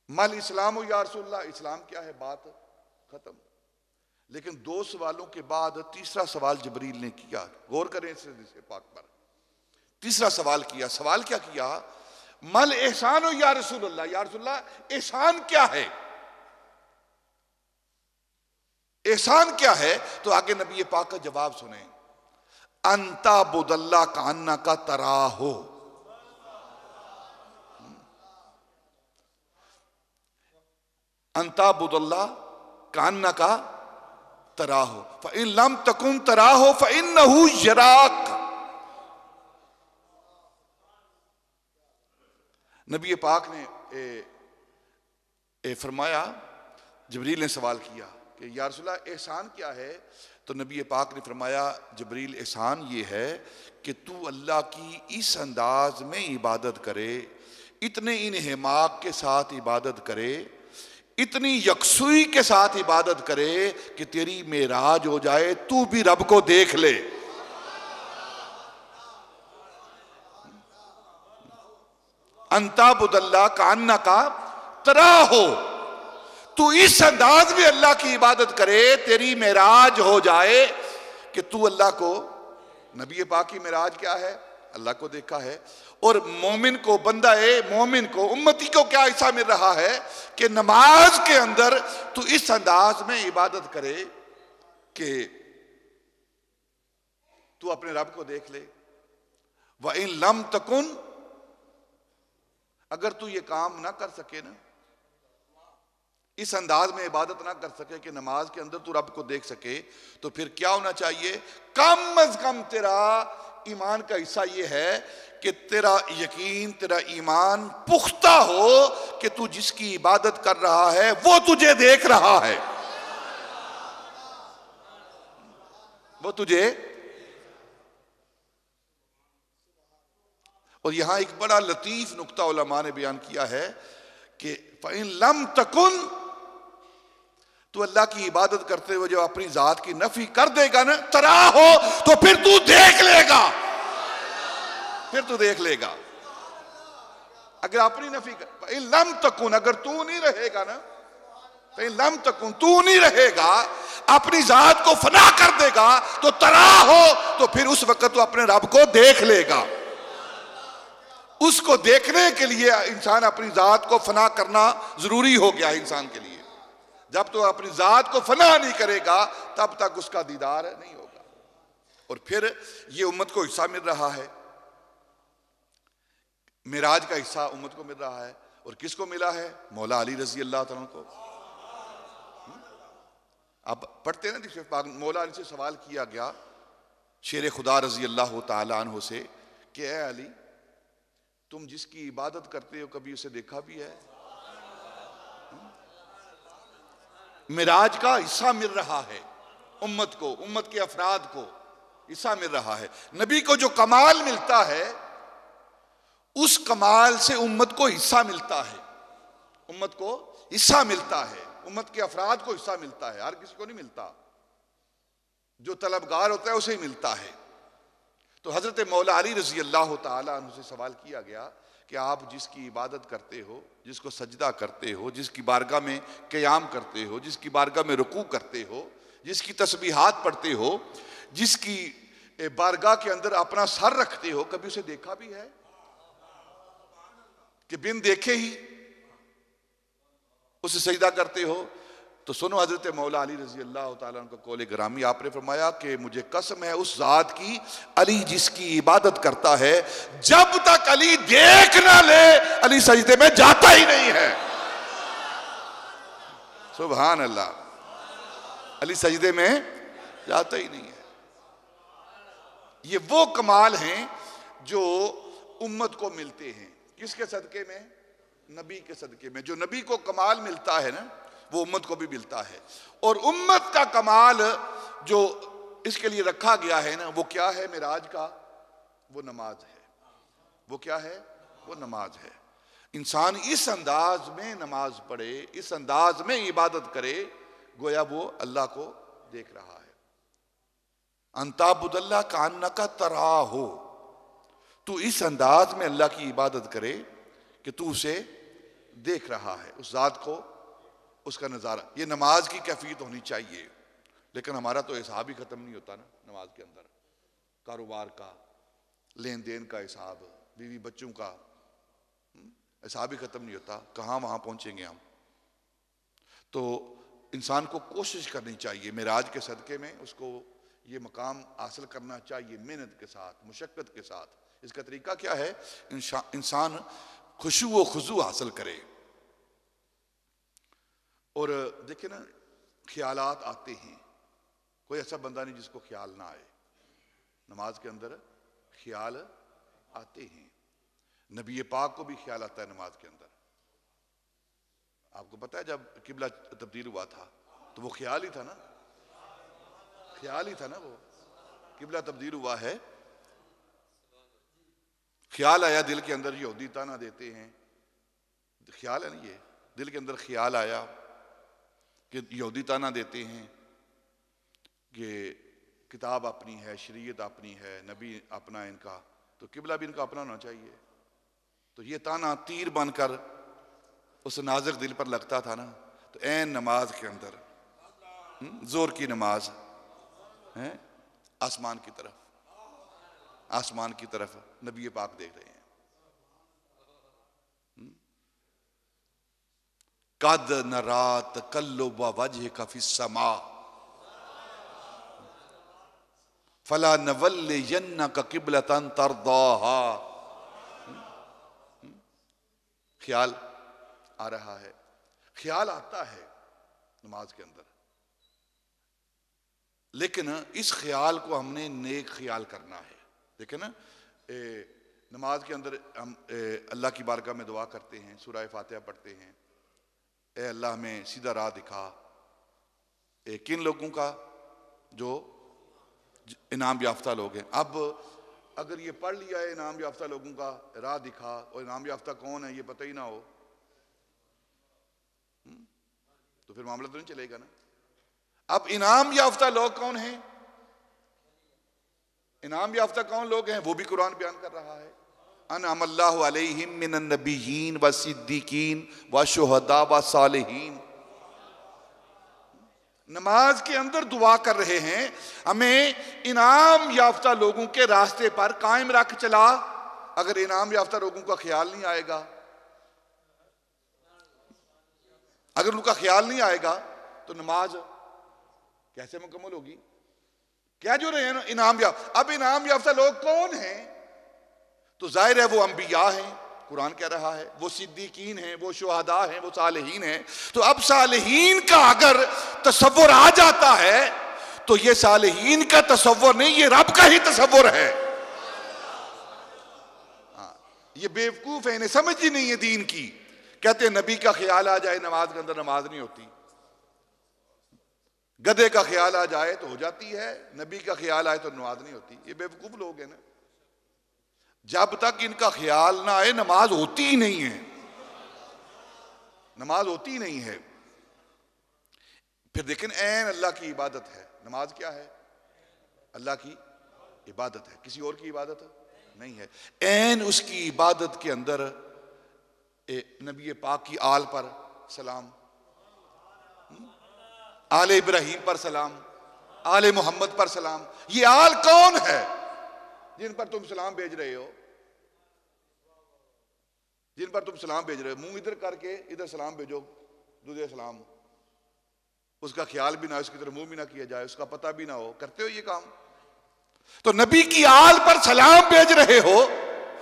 मल इस्लाम या रसूलुल्लाह, इस्लाम क्या है, बात खत्म। लेकिन दो सवालों के बाद तीसरा सवाल जिब्रील ने किया। गौर करें इस हदीस पाक पर। तीसरा सवाल किया। सवाल क्या किया? मल एहसान या रसूलुल्लाह, या रसूलुल्लाह, एहसान क्या है, एहसान क्या है? तो आगे नबी पाक का जवाब सुने, अंता बुदल्ला कान्ना का तरा हो। अंता बुदल्ला कान्ना का तरा हो, फ़इन लम तकुन तरा हो फ़इन्नहु यराक। नबी पाक ने फरमाया, जिब्रील ने सवाल किया कि या रसूलल्लाह एहसान क्या है? तो नबी पाक ने फरमाया, जिब्रील एहसान ये है कि तू अल्लाह की इस अंदाज में इबादत करे, इतने इन्हिमाक के साथ इबादत करे, इतनी यकसुई के साथ इबादत करे कि तेरी मेराज हो जाए, तू भी रब को देख ले। अंता बुदल्ला कान्ना का तरा हो, तू इस अंदाज में अल्लाह की इबादत करे, तेरी मेराज हो जाए कि तू अल्लाह को, नबी पाक की मेराज क्या है? अल्लाह को देखा है। और मोमिन को, बंदा मोमिन को, उम्मती को क्या हिस्सा मिल रहा है कि नमाज के अंदर तू इस अंदाज में इबादत करे कि तू अपने रब को देख ले। व इन लम तकुन, अगर तू ये काम ना कर सके ना, इस अंदाज में इबादत ना कर सके कि नमाज के अंदर तू रब को देख सके, तो फिर क्या होना चाहिए? कम अज कम तेरा ईमान का हिस्सा ये है कि तेरा यकीन, तेरा ईमान पुख्ता हो कि तू जिसकी इबादत कर रहा है वो तुझे देख रहा है, वो तुझे। और यहां एक बड़ा लतीफ नुक्ता उलमा ने बयान किया है कि फ़इन लम तकुन, तू अल्लाह की इबादत करते हुए जो अपनी जात की नफी कर देगा ना, तरा हो, तो फिर तू देख लेगा, फिर तू देख लेगा। अगर अपनी नफी कर, लम तकुन, अगर तू नहीं रहेगा ना, लम तकुन, तू नहीं रहेगा, अपनी जात को फना कर देगा, तो तरा हो, तो फिर उस वक्त तू अपने रब को देख लेगा। उसको देखने के लिए इंसान अपनी जात को फना करना जरूरी हो गया है इंसान के लिए। जब तो अपनी जात को फना नहीं करेगा तब तक उसका दीदार नहीं होगा। और फिर ये उम्मत को हिस्सा मिल रहा है, मिराज का हिस्सा उम्मत को मिल रहा है। और किसको मिला है? मौला अली रजी अल्लाह तआला को। अब पढ़ते हैं ना, मौला अली से सवाल किया गया शेर खुदा रजी अल्लाह तआला अन्हु से कि ए अली, तुम जिसकी इबादत करते हो कभी उसे देखा भी है? मिराज का हिस्सा मिल रहा है उम्मत को, उम्मत के अफराद को हिस्सा मिल रहा है। नबी को जो कमाल मिलता है उस कमाल से उम्मत को हिस्सा मिलता है, उम्मत को हिस्सा मिलता है, उम्मत के अफराद को हिस्सा मिलता है, हर किसी को नहीं मिलता। जो तलबगार होता है उसे ही मिलता है। तो हजरत मौला अली रजी अल्लाह ताला अन्हु से सवाल किया गया कि आप जिसकी इबादत करते हो, जिसको सजदा करते हो, जिसकी बारगाह में क़याम करते हो, जिसकी बारगाह में रुकू करते हो, जिसकी तस्बीहात पढ़ते हो, जिसकी बारगाह के अंदर अपना सर रखते हो, कभी उसे देखा भी है कि बिन देखे ही उसे सजदा करते हो? तो सुनो हजरत मौला अली रजी अल्लाह ताला अन्हु का कौल ग्रामी, आपने फरमाया कि मुझे कसम है उस जात की, अली जिसकी इबादत करता है जब तक अली देख ना ले अली सजदे में जाता ही नहीं है। सुभान अल्लाह, अली सजदे में जाता ही नहीं है। ये वो कमाल हैं जो उम्मत को मिलते हैं। किसके सदके में? नबी के सदके में। जो नबी को कमाल मिलता है ना वो उम्मत को भी मिलता है। और उम्मत का कमाल जो इसके लिए रखा गया है ना वो क्या है? मिराज का वो नमाज है। वो क्या है? वो नमाज है। इंसान इस अंदाज में नमाज पढ़े, इस अंदाज में इबादत करे गोया वो अल्लाह को देख रहा है। अंताबुदल्ला कान्ना का तरा हो, तू इस अंदाज में अल्लाह की इबादत करे कि तू उसे देख रहा है, उस जात को, उसका नज़ारा। ये नमाज की कैफियत होनी चाहिए। लेकिन हमारा तो हिसाब ही ख़त्म नहीं होता ना नमाज के अंदर। कारोबार का, लेन देन का हिसाब, बीवी बच्चों का हिसाब ही ख़त्म नहीं होता। कहाँ वहाँ पहुँचेंगे हम? तो इंसान को कोशिश करनी चाहिए मिराज के सदक़े में उसको ये मकाम हासिल करना चाहिए, मेहनत के साथ, मुशक्क़त के साथ। इसका तरीका क्या है? इंसान खुशू व खुजू हासिल करे। और देखिए ना, ख्यालात आते हैं, कोई ऐसा बंदा नहीं जिसको ख्याल ना आए। नमाज के अंदर ख्याल आते हैं। नबी पाक को भी ख्याल आता है नमाज के अंदर। आपको पता है जब किबला तब्दील हुआ था तो वो ख्याल ही था ना, ख्याल ही था ना, वो किबला तब्दील हुआ है, ख्याल आया दिल के अंदर। यहूदी ताना देते हैं, ख्याल है ना, ये दिल के अंदर ख्याल आया कि यहूदी ताना देते हैं कि किताब अपनी है, शरीयत अपनी है, नबी अपना इनका, तो किबला भी इनका अपना होना चाहिए। तो ये ताना तीर बनकर उस नाजुक दिल पर लगता था ना। तो ऐन नमाज के अंदर जोर की नमाज है, आसमान की तरफ, आसमान की तरफ नबी पाक देख रहे हैं। कद नरात कल्लुब वजह का फिस्समा फला नवल्ले यन्ना का किबलतन तरदाहा। ख्याल आ रहा है, ख्याल आता है नमाज के अंदर, लेकिन इस ख्याल को हमने नेक ख्याल करना है। देखिए ना, नमाज के अंदर हम अल्लाह की बारगाह में दुआ करते हैं, सूरह फातिहा पढ़ते हैं, ए अल्लाह में सीधा राह दिखा। किन लोगों का? जो इनाम याफ्ता लोग हैं। अब अगर ये पढ़ लिया है इनाम याफ्ता लोगों का राह दिखा, और इनाम याफ्ता कौन है ये पता ही ना हो, तो फिर मामला तो नहीं चलेगा ना। अब इनाम याफ्ता लोग कौन हैं? इनाम याफ्ता कौन लोग हैं वो भी कुरान बयान कर रहा है। अनअमल्लाहु अलैहिम मिनन नबिय्यीन व सिद्दीकीन व शुहदा व सालिहीन। नमाज के अंदर दुआ कर रहे हैं, हमें इनाम याफ्ता लोगों के रास्ते पर कायम रख चला। अगर इनाम याफ्ता लोगों का ख्याल नहीं आएगा, अगर उनका ख्याल नहीं आएगा तो नमाज कैसे मुकम्मल होगी? क्या जो रहे हैं इनाम याफ्ता। अब इनाम याफ्ता लोग कौन हैं? तो जाहिर है वो अंबिया हैं, कुरान कह रहा है, वो सिद्दीकीन हैं, वो शुहदा हैं, वो सालिहीन हैं। तो अब सालिहीन का अगर तसव्वुर आ जाता है तो ये सालिहीन का तसव्वुर नहीं, ये रब का ही तसव्वुर है। ये बेवकूफ है, इन्हें समझ ही नहीं है दीन की। कहते हैं नबी का ख्याल आ जाए नमाज के अंदर, नमाज नहीं होती। गधे का ख्याल आ जाए तो हो जाती है, नबी का ख्याल आए तो नमाज नहीं होती। ये बेवकूफ लोग हैं ना। जब तक इनका ख्याल ना आए नमाज होती ही नहीं है, नमाज होती ही नहीं है। फिर देखें ऐन अल्लाह की इबादत है। नमाज क्या है? अल्लाह की इबादत है, किसी और की इबादत नहीं है। ऐन उसकी इबादत के अंदर नबी पाक की आल पर सलाम, आले इब्राहिम पर सलाम, आले मोहम्मद पर सलाम। ये आल कौन है जिन पर तुम सलाम भेज रहे हो? जिन पर तुम सलाम भेज रहे हो, मुंह इधर करके इधर सलाम भेजो, दूसरे सलाम, उसका ख्याल भी ना, उसकी तरफ मुंह भी ना किया जाए, उसका पता भी ना हो, करते हो ये काम? तो नबी की आल पर सलाम भेज रहे हो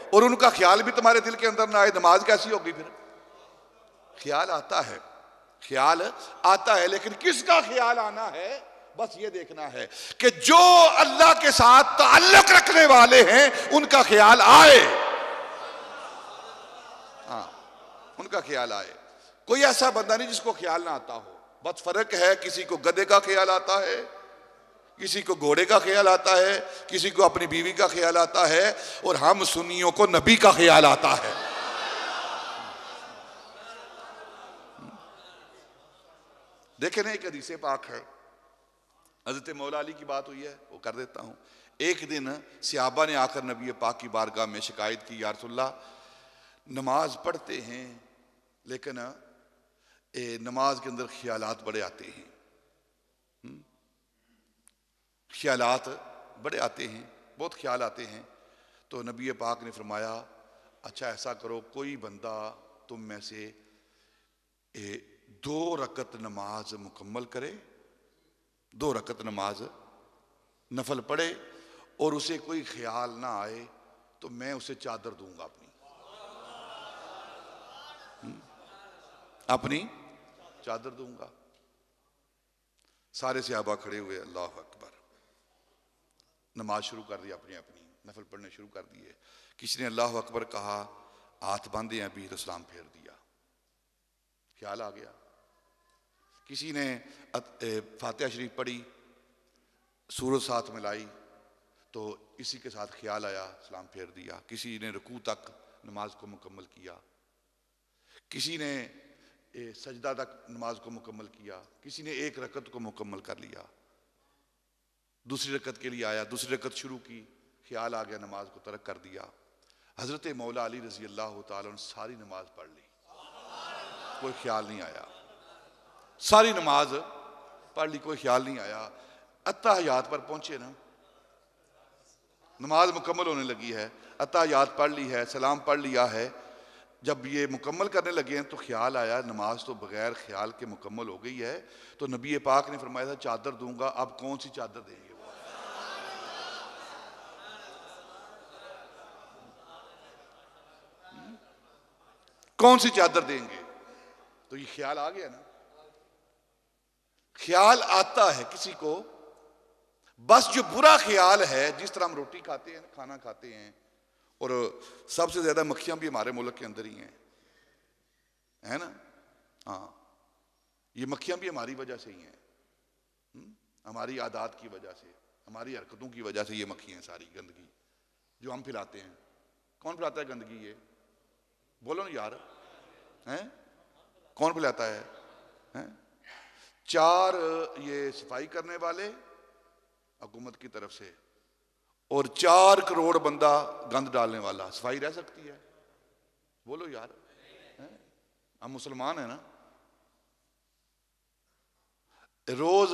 और उनका ख्याल भी तुम्हारे दिल के अंदर ना आए, नमाज कैसी होगी फिर? ख्याल आता है, ख्याल आता है, लेकिन किसका ख्याल आना है? बस ये देखना है कि जो अल्लाह के साथ ताल्लुक रखने वाले हैं उनका ख्याल आए। हाँ, उनका ख्याल आए। कोई ऐसा बंदा नहीं जिसको ख्याल ना आता हो। बस फर्क है, किसी को गधे का ख्याल आता है, किसी को घोड़े का ख्याल आता है, किसी को अपनी बीवी का ख्याल आता है, और हम सुन्नियों को नबी का ख्याल आता है। देखे ना, एक हदीस पाक है, हजरत मौला अली की बात हुई है, वो कर देता हूं। एक दिन सहाबा ने आकर नबी पाक की बारगाह में शिकायत की, या रसूलल्लाह, नमाज पढ़ते हैं लेकिन नमाज के अंदर ख्यालात बड़े आते हैं, ख्यालात बड़े आते हैं, बहुत ख्याल आते हैं। तो नबी पाक ने फरमाया, अच्छा ऐसा करो, कोई बंदा तुम में से 2 रकत नमाज मुकम्मल करे, 2 रकत नमाज नफल पढ़े और उसे कोई ख्याल ना आए तो मैं उसे चादर दूंगा, अपनी चादर दूंगा। सारे सहाबा खड़े हुए, अल्लाह अकबर, नमाज शुरू कर दी, अपनी अपनी नफल पढ़ने शुरू कर दिए। किसी ने अल्लाह अकबर कहा, हाथ बांधे अभी, तो सलाम फेर दिया, ख्याल आ गया। किसी ने फातिहा शरीफ पढ़ी, सूरत साथ मिलाई, तो इसी के साथ ख्याल आया, सलाम फेर दिया। किसी ने रुकू तक नमाज को मुकम्मल किया, किसी ने सजदा तक नमाज को मुकम्मल किया, किसी ने 1 रकत को मुकम्मल कर लिया। दूसरी रकत के लिए आया, दूसरी रकत शुरू की, ख्याल आ गया, नमाज को तर्क कर दिया। हजरत मौला अली रजी अल्लाह तआला ने सारी नमाज पढ़ ली, कोई ख्याल नहीं आया। सारी नमाज पढ़ ली, कोई ख्याल नहीं आया। अत्ताहियात पर पहुंचे ना, नमाज मुकम्मल होने लगी है, अत्ताहियात पढ़ ली है, सलाम पढ़ लिया है। जब ये मुकम्मल करने लगे हैं तो ख्याल आया, नमाज तो बगैर ख्याल के मुकम्मल हो गई है। तो नबी पाक ने फरमाया था, चादर दूंगा। अब कौन सी चादर देंगे? कौन सी चादर देंगे? तो ये ख्याल आ गया ना। ख्याल आता है किसी को, बस जो बुरा ख्याल है, जिस तरह हम रोटी खाते हैं, खाना खाते हैं, और सबसे ज्यादा मक्खियां भी हमारे मुल्क के अंदर ही हैं, है ना? हाँ, ये मक्खियां भी हमारी वजह से ही हैं, हमारी आदत की वजह से, हमारी हरकतों की वजह से ये मक्खियां, सारी गंदगी जो हम फैलाते हैं। कौन फैलाता है गंदगी? ये बोलो ना यार, हैं? कौन फैलाता है? हैं? 4 ये सफाई करने वाले हुकूमत की तरफ से, और 4 करोड़ बंदा गंद डालने वाला। सफाई रह सकती है? बोलो यार, हम मुसलमान हैं ना। रोज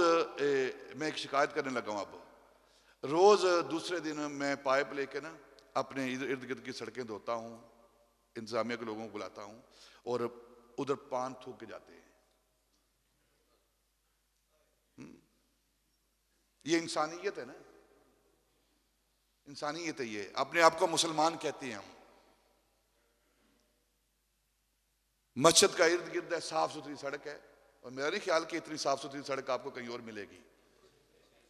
मैं एक शिकायत करने लगा हूं। अब रोज दूसरे दिन मैं पाइप लेके ना अपने इर्द गिर्द की सड़कें धोता हूं, इंतजामिया के लोगों को बुलाता हूं, और उधर पान थूक के जाते हैं। ये इंसानियत है ना, इंसानियत है ये। अपने आप को मुसलमान कहते हैं हम। मस्जिद का इर्द गिर्द है, साफ सुथरी सड़क है, और मेरा नहीं ख्याल कि इतनी साफ सुथरी सड़क आपको कहीं और मिलेगी।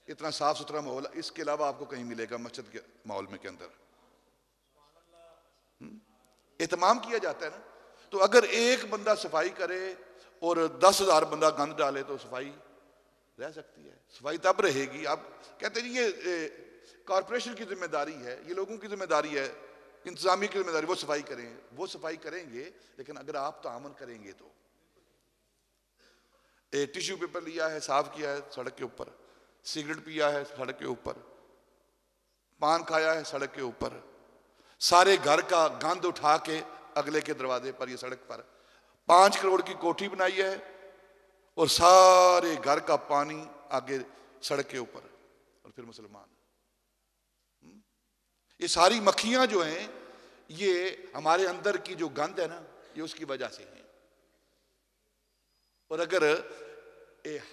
इतना साफ सुथरा माहौल इसके अलावा आपको कहीं मिलेगा मस्जिद के माहौल में के अंदर? एहतमाम किया जाता है ना। तो अगर एक बंदा सफाई करे और 10,000 बंदा गंद डाले तो सफाई रह सकती है? सफाई तब रहेगी। आप कहते हैं ये कॉरपोरेशन की जिम्मेदारी है, ये लोगों की जिम्मेदारी है, इंतजामी की जिम्मेदारी, वो सफाई करें। वो सफाई करेंगे, लेकिन अगर आप तामन करेंगे तो टिश्यू पेपर लिया है, साफ किया है सड़क के ऊपर, सिगरेट पिया है सड़क के ऊपर, पान खाया है सड़क के ऊपर, सारे घर का गंद उठा के अगले के दरवाजे पर, ये सड़क पर 5 करोड़ की कोठी बनाई है और सारे घर का पानी आगे सड़क के ऊपर, और फिर मुसलमान। ये सारी मक्खियां जो हैं ये हमारे अंदर की जो गंद है ना, ये उसकी वजह से है। और अगर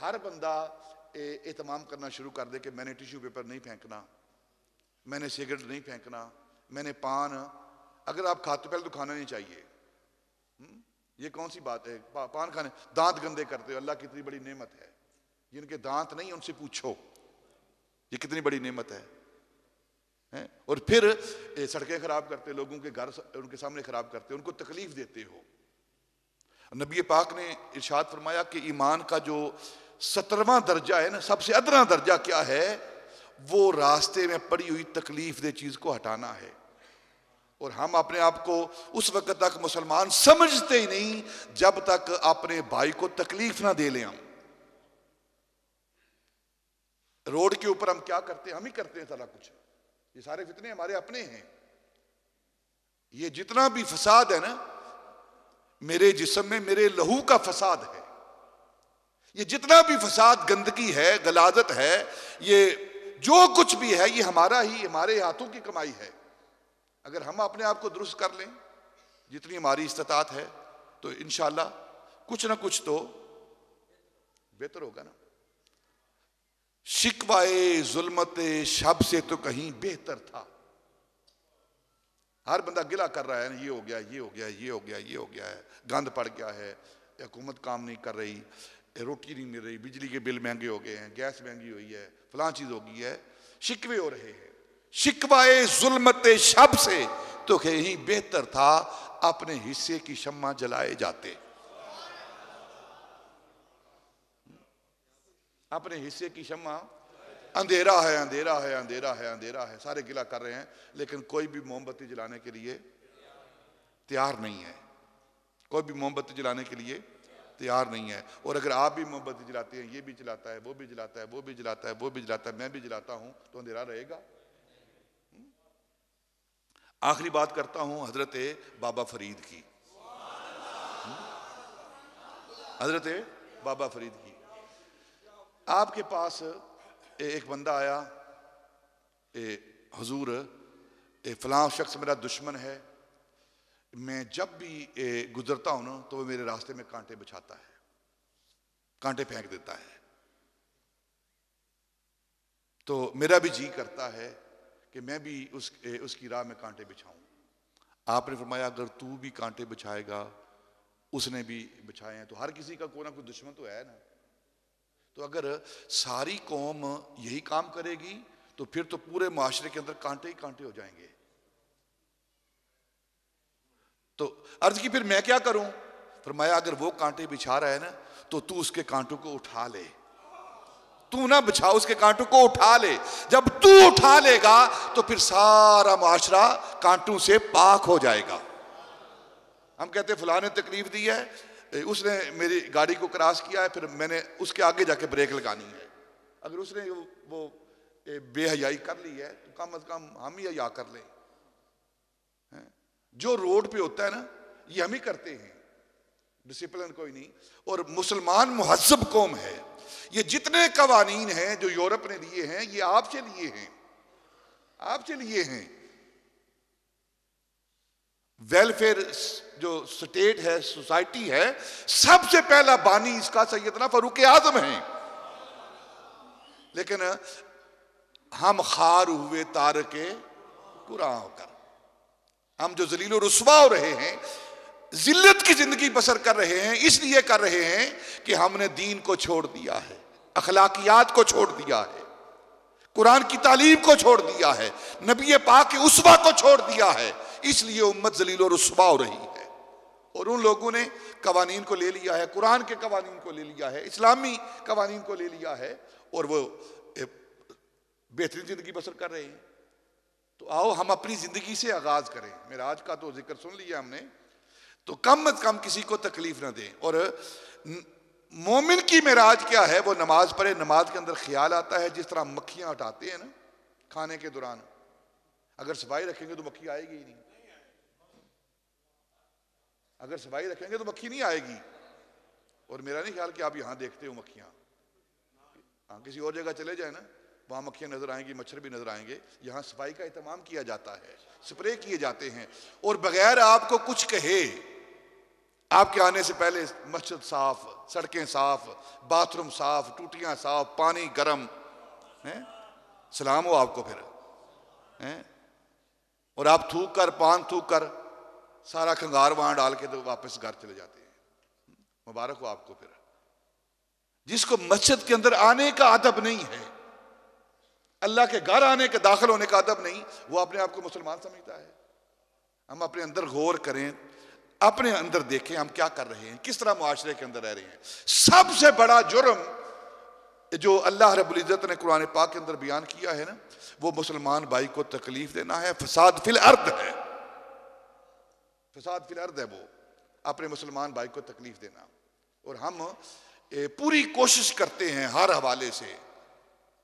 हर बंदा एहतमाम करना शुरू कर दे कि मैंने टिश्यू पेपर नहीं फेंकना, मैंने सिगरेट नहीं फेंकना, मैंने पान, अगर आप खाते पहले तो खाना नहीं चाहिए। ये कौन सी बात है? पान खाने, दांत गंदे करते हो, अल्लाह की कितनी बड़ी नेमत है। जिनके दांत नहीं उनसे पूछो ये कितनी बड़ी नेमत है। और फिर सड़कें खराब करते, लोगों के घर उनके सामने खराब करते, उनको तकलीफ देते हो। नबी पाक ने इरशाद फरमाया कि ईमान का जो 17वां दर्जा है ना, सबसे अदना दर्जा क्या है? वो रास्ते में पड़ी हुई तकलीफ दे चीज को हटाना है। और हम अपने आप को उस वक्त तक मुसलमान समझते ही नहीं जब तक अपने भाई को तकलीफ ना दे लें। हम रोड के ऊपर हम क्या करते हैं? हम ही करते हैं सारा कुछ। ये सारे फितने हमारे अपने हैं। ये जितना भी फसाद है ना मेरे जिस्म में, मेरे लहू का फसाद है। ये जितना भी फसाद, गंदगी है, गलाजत है, ये जो कुछ भी है, ये हमारा ही, हमारे हाथों की कमाई है। अगर हम अपने आप को दुरुस्त कर लें जितनी हमारी इस्तात है तो इंशाअल्लाह कुछ ना कुछ तो बेहतर होगा ना। शिकवाए जुल्मते शब से तो कहीं बेहतर था। हर बंदा गिला कर रहा है, ये हो गया, ये हो गया, ये हो गया, ये हो गया है, गंद पड़ गया है, हुकूमत काम नहीं कर रही, रोटी नहीं मिल रही, बिजली के बिल महंगे हो गए हैं, गैस महंगी हुई है, फलां चीज हो गई है। शिकवे हो रहे हैं। शिकवाए जुल्मते शब से तो कहीं बेहतर था अपने हिस्से की शम्मा जलाए जाते। अपने हिस्से की शम्मा, अंधेरा है, अंधेरा है, अंधेरा है, अंधेरा है, सारे गिला कर रहे हैं, लेकिन कोई भी मोमबत्ती जलाने के लिए तैयार नहीं है। कोई भी मोमबत्ती जलाने के लिए तैयार नहीं है। और अगर आप भी मोमबत्ती जलाते हैं, ये भी जलाता है, वो भी जलाता है, वो भी जलाता है, वो भी जलाता है, मैं भी जलाता हूं, तो अंधेरा रहेगा। आखिरी बात करता हूं हजरत बाबा फरीद की। हजरत बाबा फरीद की। आपके पास एक बंदा आया, हुजूर फलां शख्स मेरा दुश्मन है, मैं जब भी गुजरता हूं ना तो वो मेरे रास्ते में कांटे बिछाता है, कांटे फेंक देता है। तो मेरा भी जी करता है कि मैं भी उसकी राह में कांटे बिछाऊं। आपने फरमाया अगर तू भी कांटे बिछाएगा, उसने भी बिछाए हैं, तो हर किसी का कोई ना कोई दुश्मन तो है ना। तो अगर सारी कौम यही काम करेगी तो फिर तो पूरे माशरे के अंदर कांटे ही कांटे हो जाएंगे। तो अर्ज की फिर मैं क्या करूं? फरमाया अगर वो कांटे बिछा रहा है ना तो तू उसके कांटों को उठा ले। तू ना बिछा, उसके कांटों को उठा ले। जब तू उठा लेगा तो फिर सारा माशरा कांटों से पाक हो जाएगा। हम कहते फलां ने तकलीफ दी है, उसने मेरी गाड़ी को क्रॉस किया है, फिर मैंने उसके आगे जाके ब्रेक लगानी है। अगर उसने वो बेहयाई कर ली है तो कम से कम हम ही हया कर लें। जो रोड पे होता है ना ये हम ही करते हैं, डिसिप्लिन कोई नहीं। और मुसलमान मुहज्जब कौम है। ये जितने कवानीन हैं जो यूरोप ने दिए हैं ये आपसे लिए हैं, आपसे लिए हैं। वेलफेयर जो स्टेट है, सोसाइटी है, सबसे पहला बानी इसका सैयदना फारूक आजम है। लेकिन हम खार हुए तारके कुरान होकर, हम जो जलील रुस्वा हो रहे हैं, जिल्लत की जिंदगी बसर कर रहे हैं, इसलिए कर रहे हैं कि हमने दीन को छोड़ दिया है, अखलाकियात को छोड़ दिया है, कुरान की तालीम को छोड़ दिया है, नबी पाक के उस्वा को छोड़ दिया है। इसलिए उम्मत जलील और रुस्वा हो रही है। और उन लोगों ने कवानीन को ले लिया है, कुरान के कवानीन को ले लिया है, इस्लामी कवानीन को ले लिया है, और वो बेहतरीन जिंदगी बसर कर रहे हैं। तो आओ हम अपनी जिंदगी से आगाज करें। मेराज का तो जिक्र सुन लिया हमने, तो कम अज कम किसी को तकलीफ ना दें। और मोमिन की मेराज क्या है? वो नमाज पढ़े, नमाज के अंदर ख्याल आता है, जिस तरह मक्खियां हटाते हैं ना खाने के दौरान, अगर सफाई रखेंगे तो मक्खी आएगी ही नहीं, अगर सफाई रखेंगे तो मक्खी नहीं आएगी। और मेरा नहीं ख्याल कि आप यहां देखते हो मक्खियां, हाँ किसी और जगह चले जाए ना, वहां मक्खियां नजर आएंगी, मच्छर भी नजर आएंगे। यहां सफाई का इत्माम किया जाता है, स्प्रे किए जाते हैं, और बगैर आपको कुछ कहे आपके आने से पहले मस्जिद साफ, सड़कें साफ, बाथरूम साफ, टूटियां साफ, पानी गर्म है, सलाम हो आपको फिर है। और आप थूक कर, पान थूक कर सारा खंगार वहां डाल के तो वापस घर चले जाते हैं। मुबारक हो आपको फिर। जिसको मस्जिद के अंदर आने का अदब नहीं है, अल्लाह के घर आने के, दाखिल होने का अदब नहीं, वो अपने आप को मुसलमान समझता है। हम अपने अंदर गौर करें, अपने अंदर देखें हम क्या कर रहे हैं, किस तरह मुआशरे के अंदर रह रहे हैं। सबसे बड़ा जुर्म जो अल्लाह रब्बुल इज्जत ने कुरान पाक के अंदर बयान किया है ना, वो मुसलमान भाई को तकलीफ देना है, फसाद फिल अर्द है, फसाद फिल अर्द है वो अपने मुसलमान भाई को तकलीफ देना। और हम पूरी कोशिश करते हैं हर हवाले से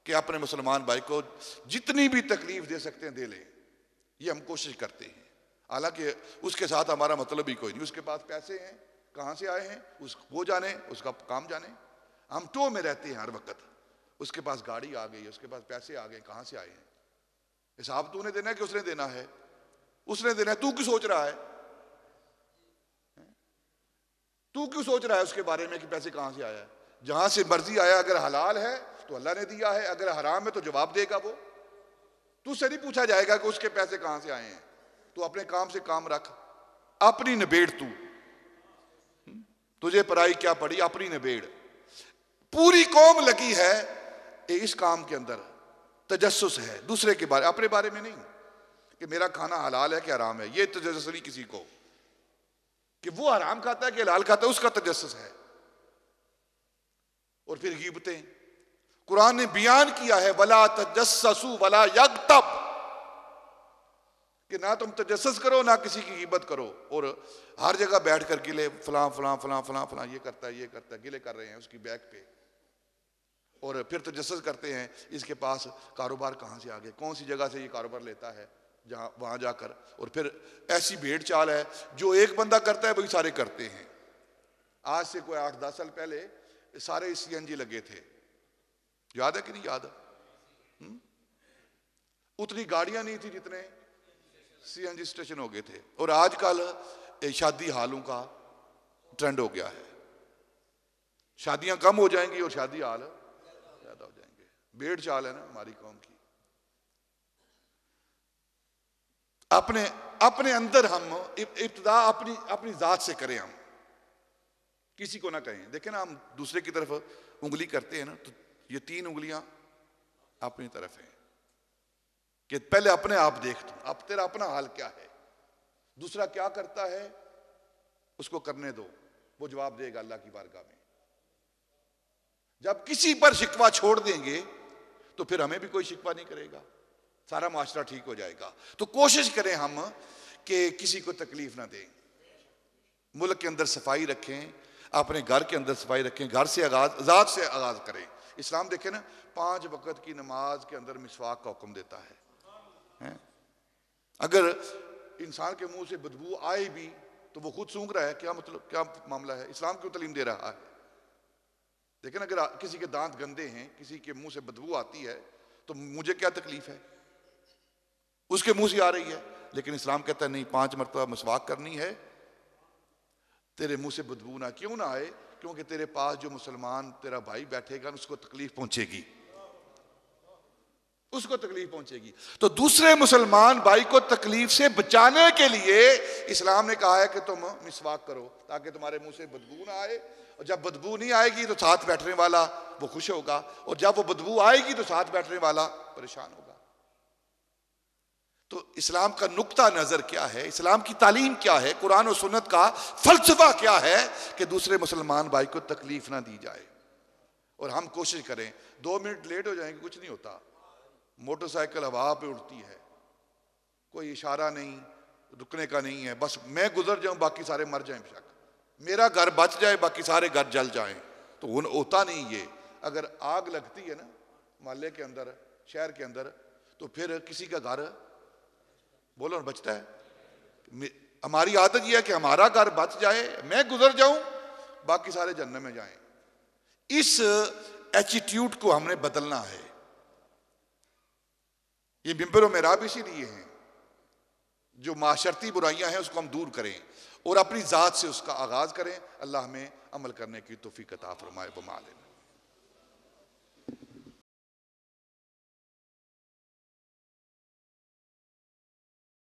कि अपने मुसलमान भाई को जितनी भी तकलीफ दे सकते हैं दे लें, ये हम कोशिश करते हैं। हालांकि उसके साथ हमारा मतलब ही कोई नहीं, उसके पास पैसे हैं, कहाँ से आए हैं वो जाने, उसका काम जाने, हम टो में रहते हैं हर वक्त। उसके पास गाड़ी आ गई, उसके पास पैसे आ गए, कहाँ से आए हैं, हिसाब तूने देना है कि उसने देना है? उसने देना है, तू क्यों सोच रहा है? तू क्यों सोच रहा है उसके बारे में कि पैसे कहाँ से आया है? जहां से मर्जी आया, अगर हलाल है तो अल्लाह ने दिया है, अगर हराम है तो जवाब देगा वो। तुझसे नहीं पूछा जाएगा कि उसके पैसे कहां से आए हैं। तू अपने काम से काम रख, अपनी निबेड़ तू, तुझे पराई क्या पड़ी, अपनी निबेड़। पूरी कौम लगी है इस काम के अंदर, तजस्सुस है दूसरे के बारे, अपने बारे में नहीं कि मेरा खाना हलाल है कि हराम है। ये तजस्सुस नहीं किसी को कि वो हराम खाता है कि हलाल खाता है, उसका तजस्सुस है। और फिर गीबतें, कुरान ने बयान किया है वला तजस्ससु वला यगतब, कि ना तुम तजस्सुस करो ना किसी की गीबत करो। और हर जगह बैठ कर गिले, फलां फलां फलां फलां फलां ये करता है, ये करता है, गिले कर रहे हैं उसकी बैक पे। और फिर तजस्सुस करते हैं इसके पास कारोबार कहाँ से आ गया, कौन सी जगह से ये कारोबार लेता है, जहाँ वहाँ जाकर। और फिर ऐसी भेड़ चाल है, जो एक बंदा करता है वही सारे करते हैं। आज से कोई 8-10 साल पहले सारे CNG लगे थे, याद है कि नहीं याद? उतनी गाड़ियां नहीं थी जितने CNG स्टेशन हो गए थे। और आजकल शादी हालों का ट्रेंड हो गया है, शादियां कम हो जाएंगी और शादी हाल ज्यादा हो जाएंगे। भेड़ चाल है ना हमारी कौम की। अपने अपने अंदर हम इब्तिदा अपनी अपनी जात से करें, हम किसी को ना कहें। देखें ना, हम दूसरे की तरफ उंगली करते हैं ना, तो ये 3 उंगलियां अपनी तरफ है कि पहले अपने आप देख तू, अब तेरा अपना हाल क्या है, दूसरा क्या करता है उसको करने दो, वो जवाब देगा अल्लाह की बारगाह में। जब किसी पर शिकवा छोड़ देंगे तो फिर हमें भी कोई शिकवा नहीं करेगा, सारा माशरा ठीक हो जाएगा। तो कोशिश करें हम कि किसी को तकलीफ ना दें। मुल्क के अंदर सफाई रखें, अपने घर के अंदर सफाई रखें, घर से आजाद से आगाज करें। इस्लाम देखें ना, 5 वक्त की नमाज के अंदर मिसवाक का हुक्म देता है। अगर इंसान के मुंह से बदबू आए भी तो वो खुद सूंघ रहा है, क्या मतलब, क्या मामला है, इस्लाम क्यों तालीम दे रहा है? लेकिन अगर किसी के दांत गंदे हैं, किसी के मुंह से बदबू आती है, तो मुझे क्या तकलीफ है, उसके मुंह से आ रही है। लेकिन इस्लाम कहता है नहीं, 5 मरतबा मिसवाक करनी है, तेरे मुंह से बदबू ना क्यों ना आए, क्योंकि तेरे पास जो मुसलमान तेरा भाई बैठेगा उसको तकलीफ पहुंचेगी, उसको तकलीफ पहुंचेगी। तो दूसरे मुसलमान भाई को तकलीफ से बचाने के लिए इस्लाम ने कहा है कि तुम मिसवाक करो ताकि तुम्हारे मुंह से बदबू ना आए। और जब बदबू नहीं आएगी तो साथ बैठने वाला वो खुश होगा, और जब वो बदबू आएगी तो साथ बैठने वाला परेशान होगा। तो इस्लाम का नुक्ता नज़र क्या है, इस्लाम की तालीम क्या है, कुरान और सुन्नत का फलसफा क्या है कि दूसरे मुसलमान भाई को तकलीफ ना दी जाए। और हम कोशिश करें, 2 मिनट लेट हो जाएंगे कुछ नहीं होता, मोटरसाइकिल हवा पे उड़ती है, कोई इशारा नहीं, रुकने का नहीं है, बस मैं गुजर जाऊं बाकी सारे मर जाएं, बेशक मेरा घर बच जाए बाकी सारे घर जल जाएं, तो होता नहीं ये। अगर आग लगती है ना मोहल्ले के अंदर, शहर के अंदर, तो फिर किसी का घर बोलो बचता है। हमारी आदत यह है कि हमारा घर बच जाए, मैं गुजर जाऊं बाकी सारे जन्नत में जाएं। इस एटीट्यूड को हमने बदलना है। ये मिंबर और मेराब इसीलिए हैं, जो माशरती बुराइयां हैं उसको हम दूर करें और अपनी ज़ात से उसका आगाज़ करें। अल्लाह हमें अमल करने की तौफीक अता फरमाए। बमाल